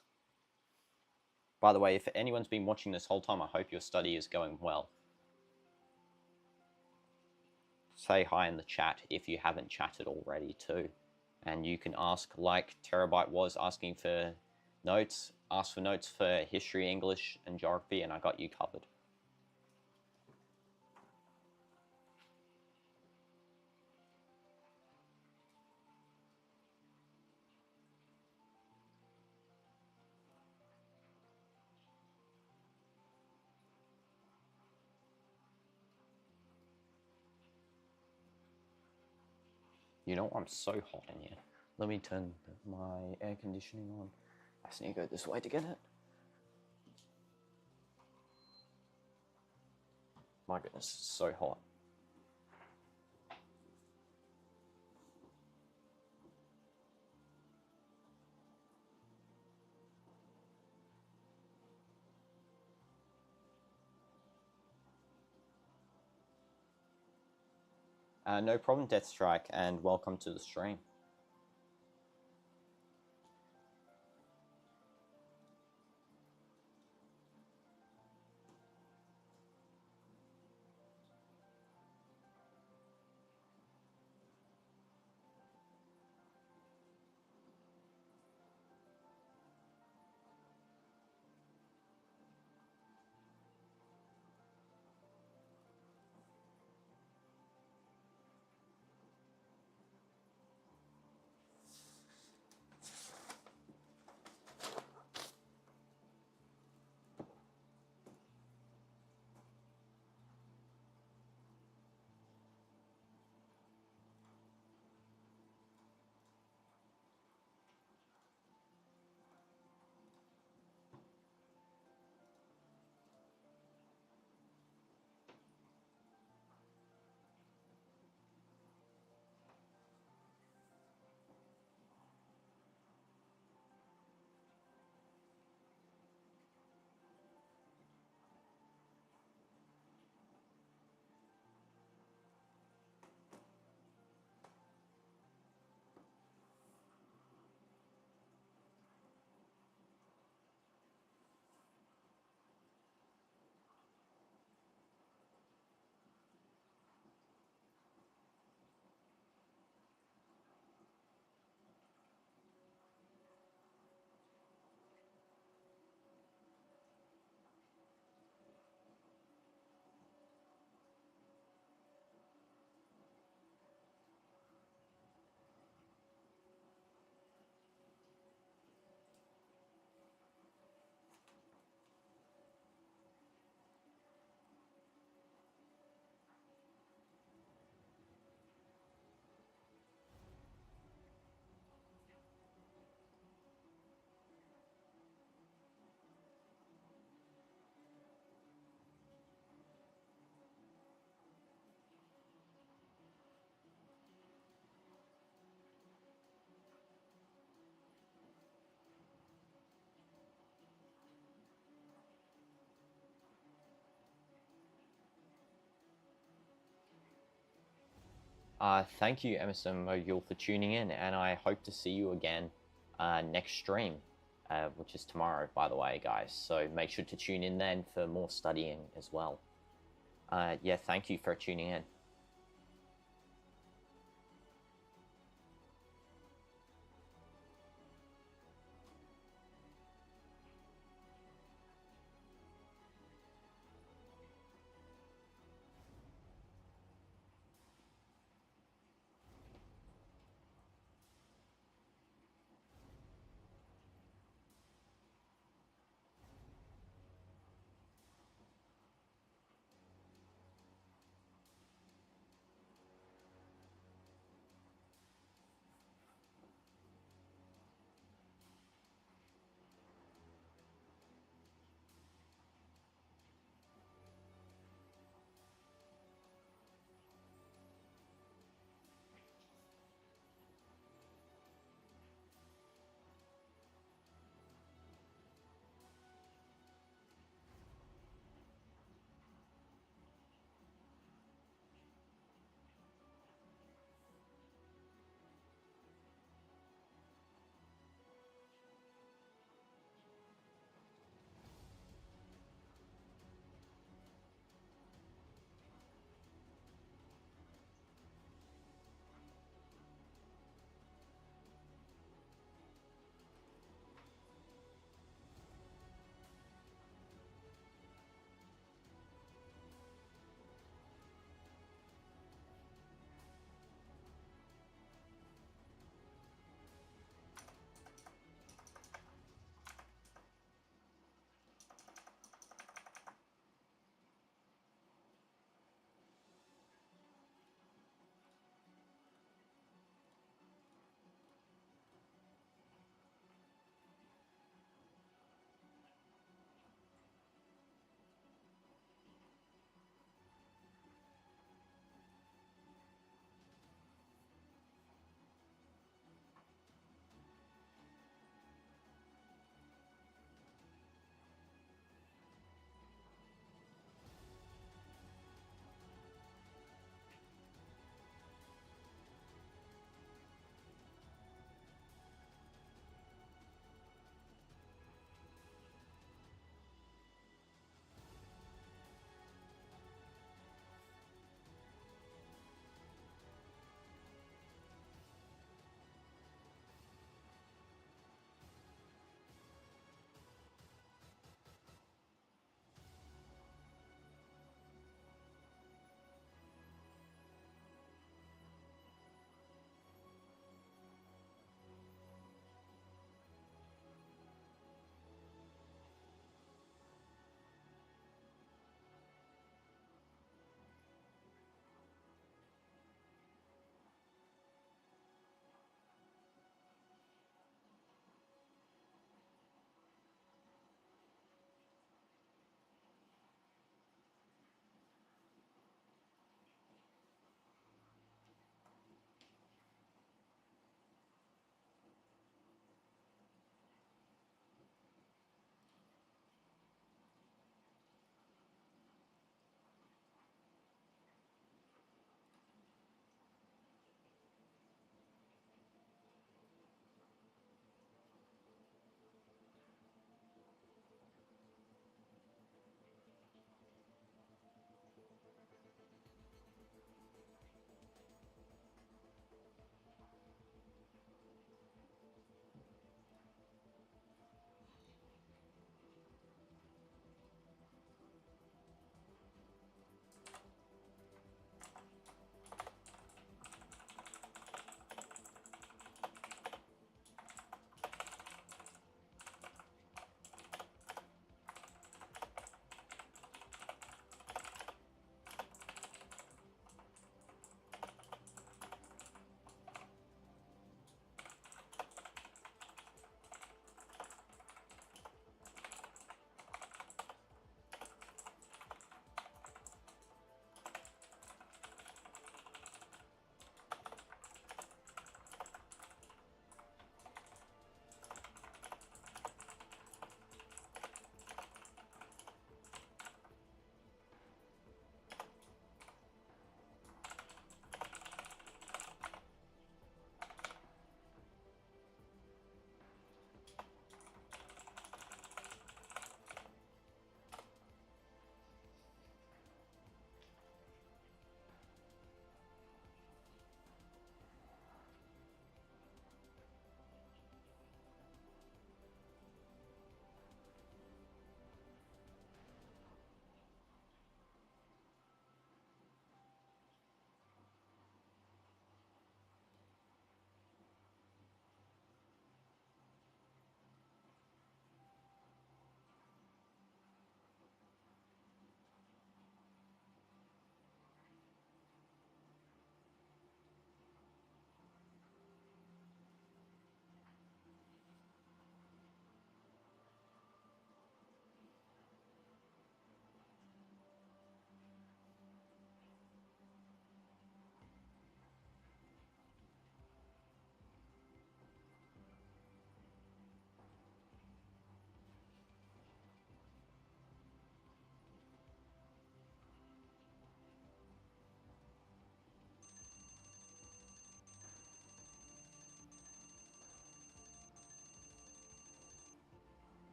By the way, if anyone's been watching this whole time, I hope your study is going well. Say hi in the chat if you haven't chatted already too. And you can ask, like Terabyte was asking for notes, ask for notes for history, English, and geography, and I got you covered. You know, I'm so hot in here. Let me turn my air conditioning on. I just need to go this way to get it. My goodness, it's so hot. No problem, Deathstrike, and welcome to the stream. Thank you, Emerson Mogul, for tuning in, and I hope to see you again next stream, which is tomorrow, by the way, guys. So make sure to tune in then for more studying as well. Yeah, thank you for tuning in.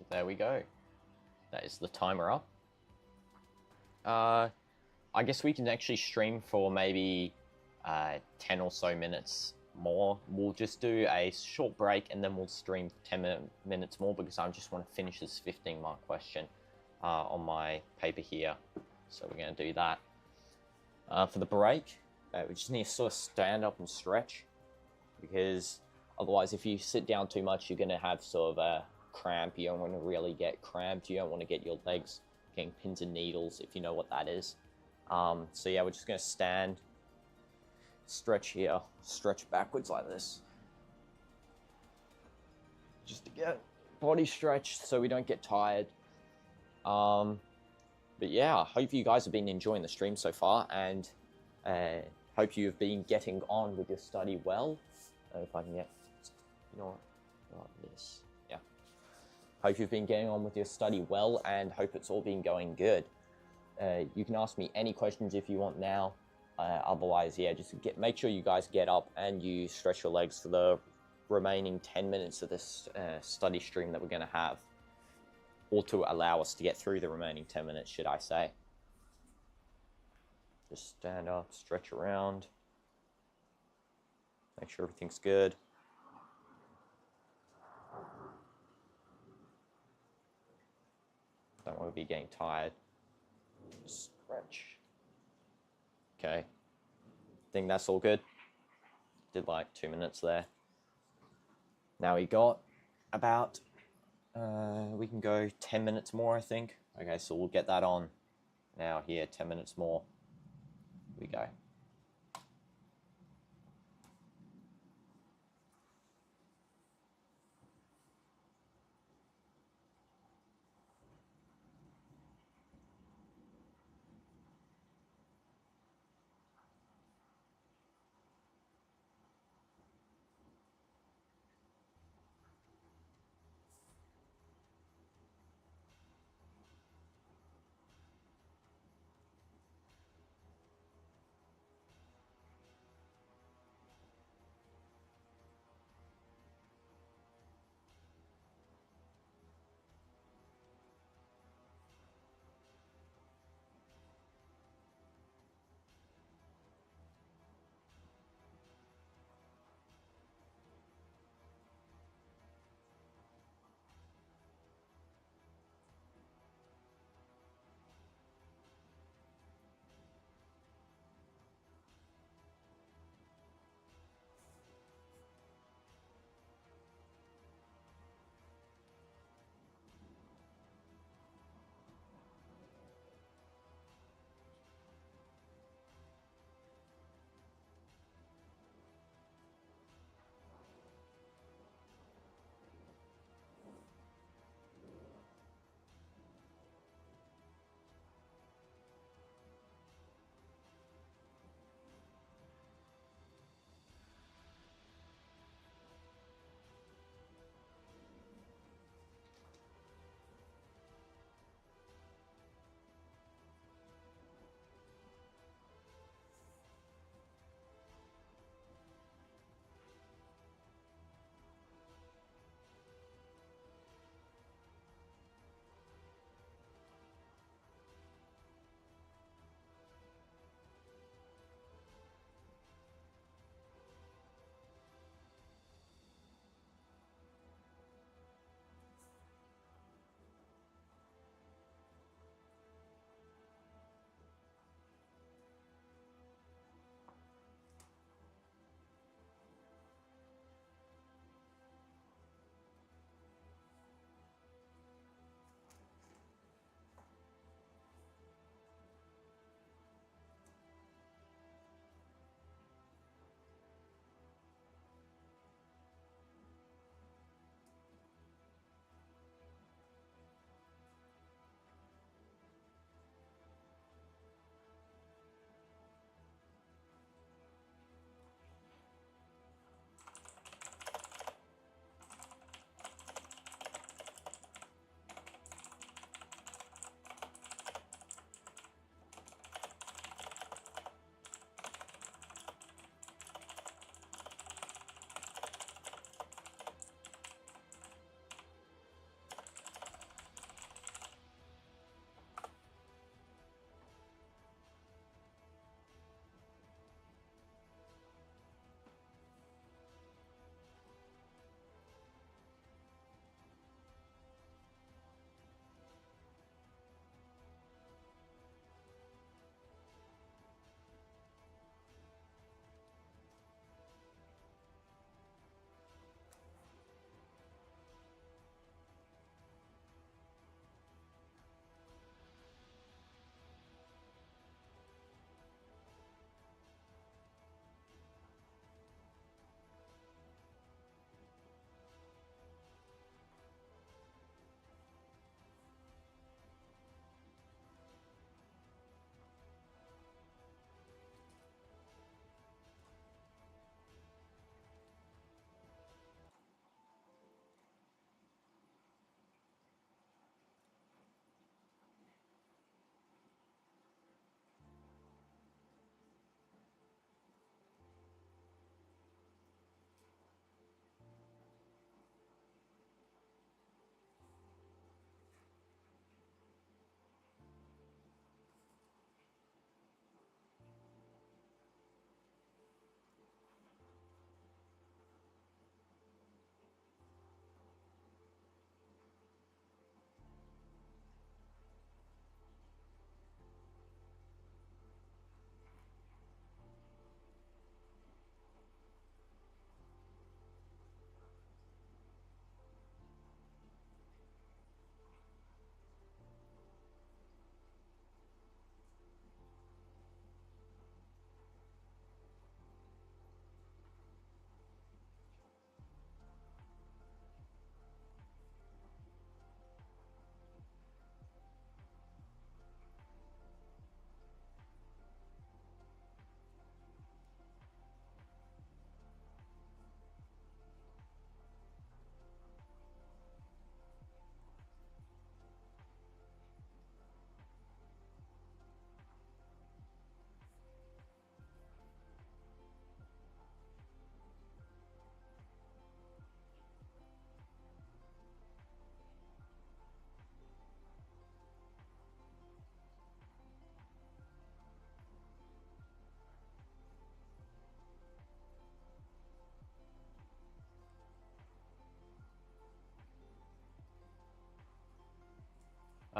there we go. That is the timer up. I guess we can actually stream for maybe 10 or so minutes more. We'll just do a short break and then we'll stream 10 minutes more because I just want to finish this 15-mark question on my paper here. So we're going to do that. For the break, we just need to sort of stand up and stretch, because otherwise if you sit down too much, you're going to have sort of a cramp. You don't want to really get cramped. You don't want to get your legs getting pins and needles, if you know what that is. So yeah, we're just going to stand, stretch here, stretch backwards like this, just to get body stretched so we don't get tired. But yeah, I hope you guys have been enjoying the stream so far, and hope you've been getting on with your study well. If I can get, you know what, like this, yeah. Hope you've been getting on with your study well, and hope it's all been going good. You can ask me any questions if you want now. Otherwise, yeah, just make sure you guys get up and you stretch your legs for the remaining 10 minutes of this study stream that we're going to have, or to allow us to get through the remaining 10 minutes, should I say. Just stand up, stretch around, make sure everything's good. Don't want to be getting tired. Stretch. Okay. Think that's all good. Did like 2 minutes there. Now we got about, we can go 10 minutes more, I think. Okay, so we'll get that on now here, 10 minutes more. Here we go.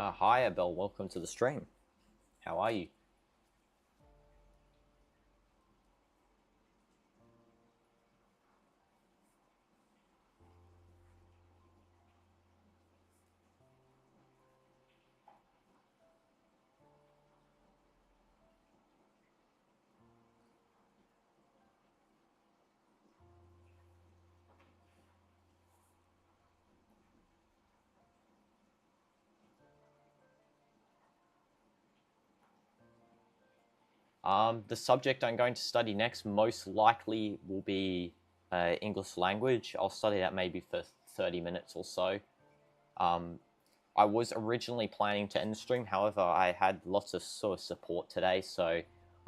Hi, Abel. Welcome to the stream. How are you? The subject I'm going to study next most likely will be English language. I'll study that maybe for 30 minutes or so. I was originally planning to end the stream, however, I had lots of sort of support today, so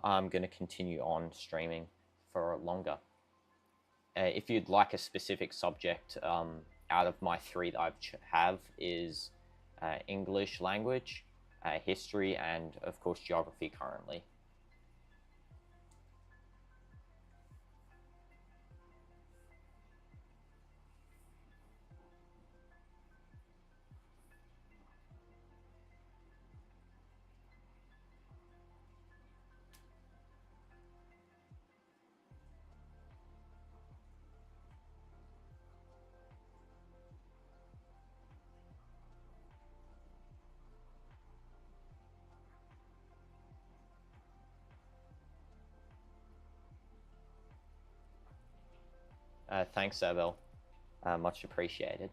I'm going to continue on streaming for longer. If you'd like a specific subject out of my three that I have is English language, history, and of course geography currently. Thanks, Abel. Much appreciated.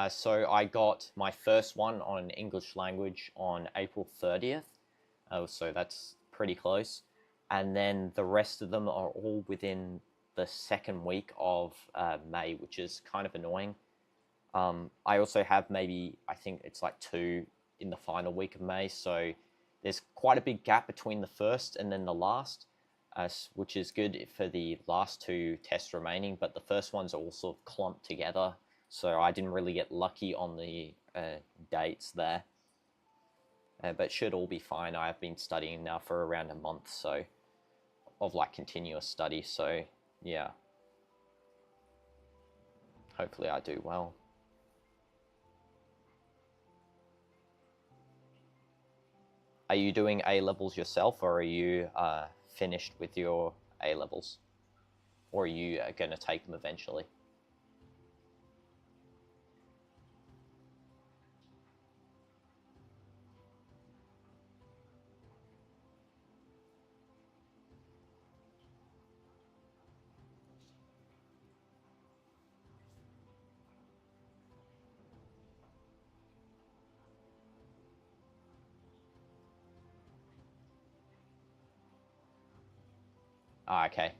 So I got my first one on English language on April 30th. So that's pretty close. And then the rest of them are all within the second week of May, which is kind of annoying. I also have maybe, I think it's like 2 in the final week of May. So there's quite a big gap between the first and then the last, which is good for the last 2 tests remaining. But the first ones are all sort of clumped together. So I didn't really get lucky on the dates there. But should all be fine. I have been studying now for around a month, so of like continuous study. So yeah, hopefully I do well. Are you doing A-levels yourself, or are you finished with your A-levels? Or are you going to take them eventually? Ah, okay.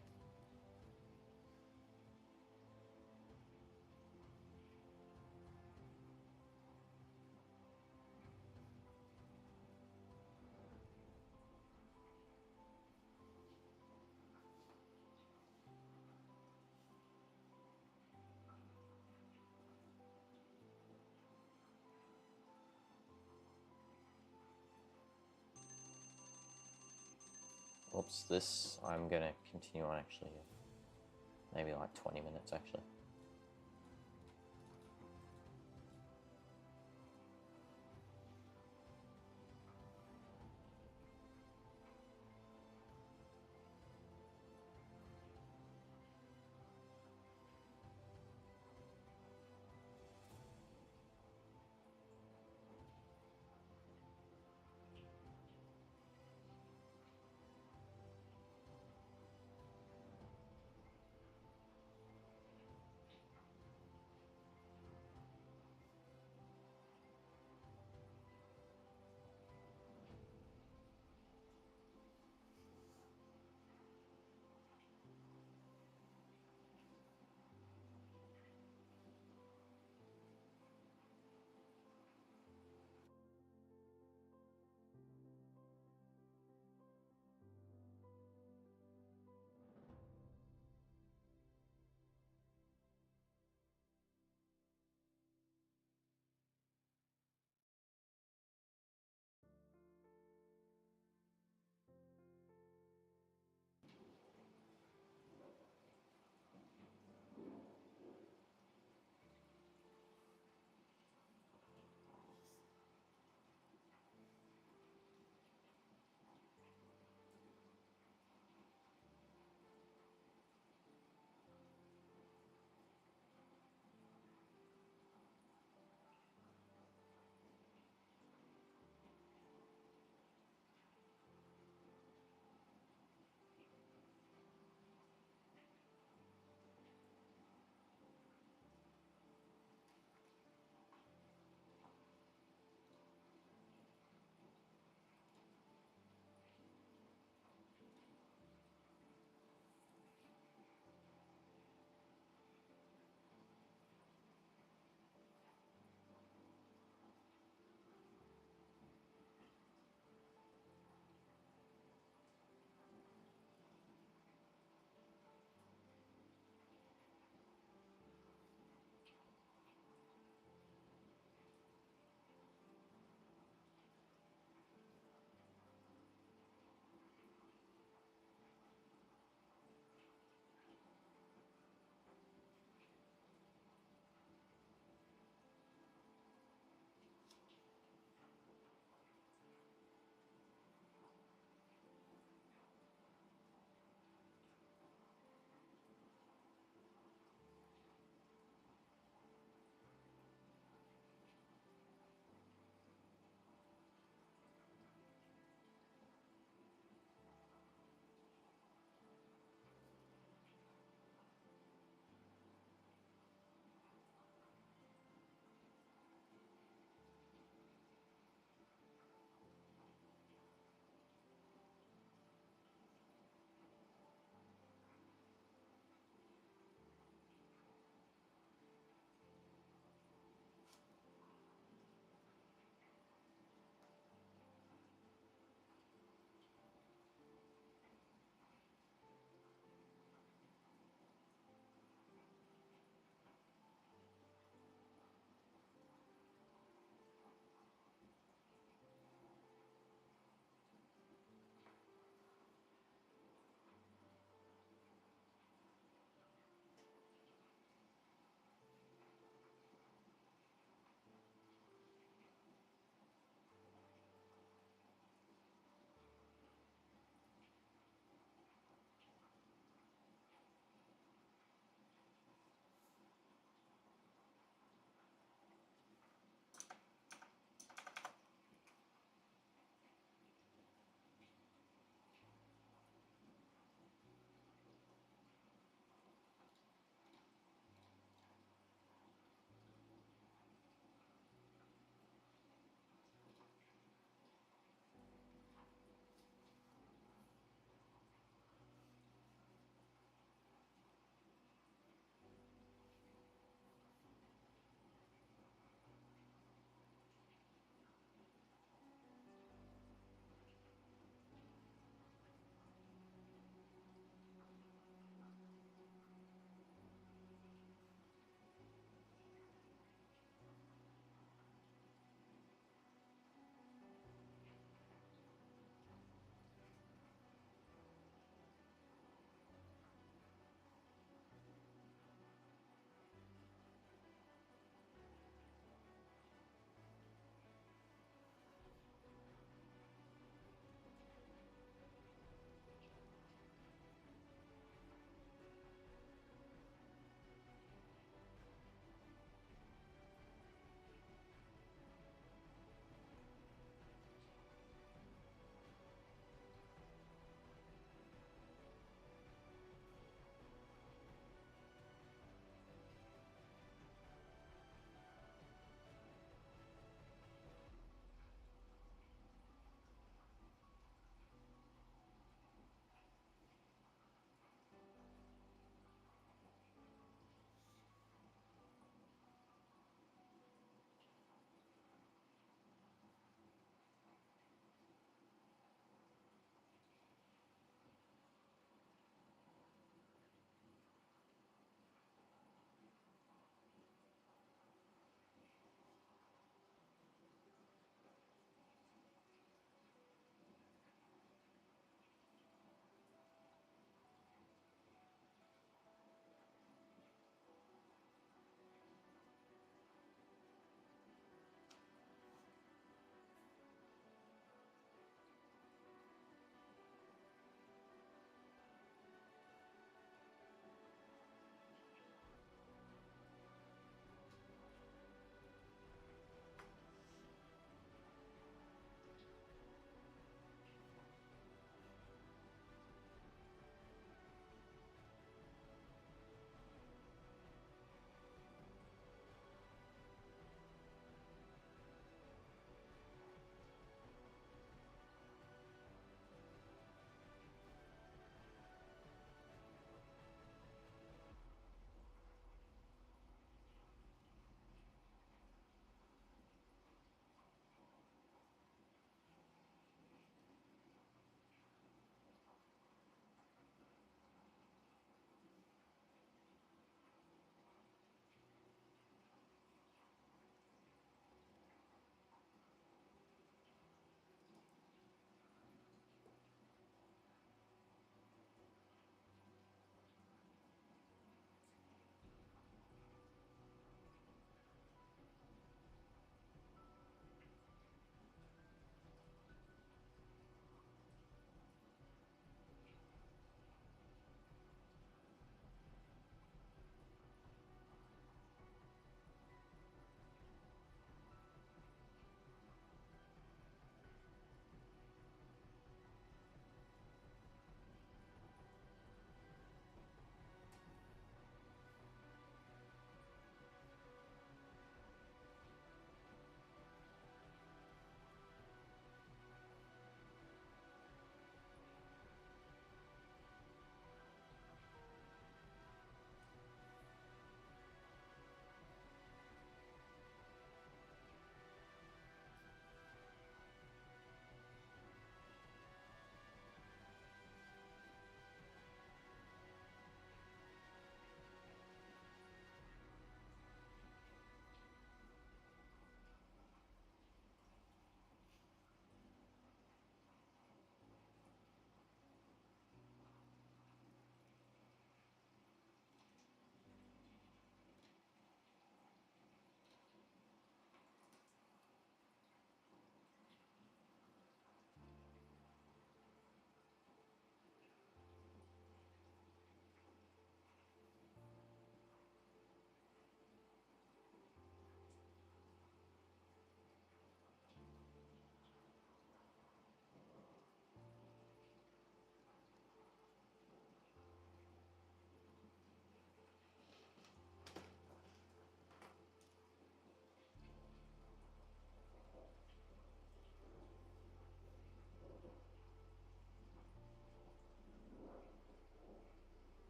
Oops, this I'm going to continue on actually. Maybe like 20 minutes actually.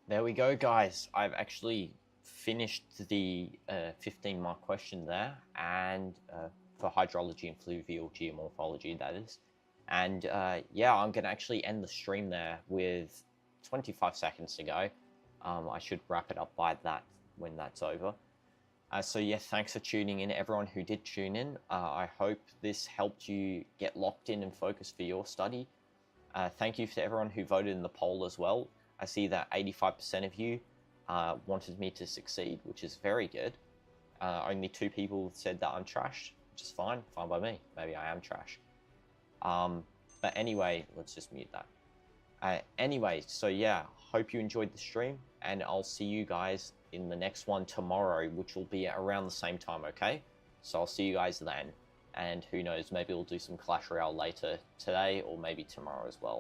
there we go, guys. I've actually finished the 15-mark question there, and for hydrology and fluvial geomorphology, that is. And yeah, I'm going to actually end the stream there with 25 seconds to go. I should wrap it up by that when that's over. So yeah, thanks for tuning in, everyone who did tune in. I hope this helped you get locked in and focused for your study. Thank you to everyone who voted in the poll as well. I see that 85% of you wanted me to succeed, which is very good. Only 2 people said that I'm trash, which is fine by me. Maybe I am trash. But anyway, let's just mute that. Anyway, so yeah, hope you enjoyed the stream, and I'll see you guys in the next one tomorrow, which will be around the same time, okay? So I'll see you guys then, and who knows, maybe we'll do some Clash Royale later today, or maybe tomorrow as well.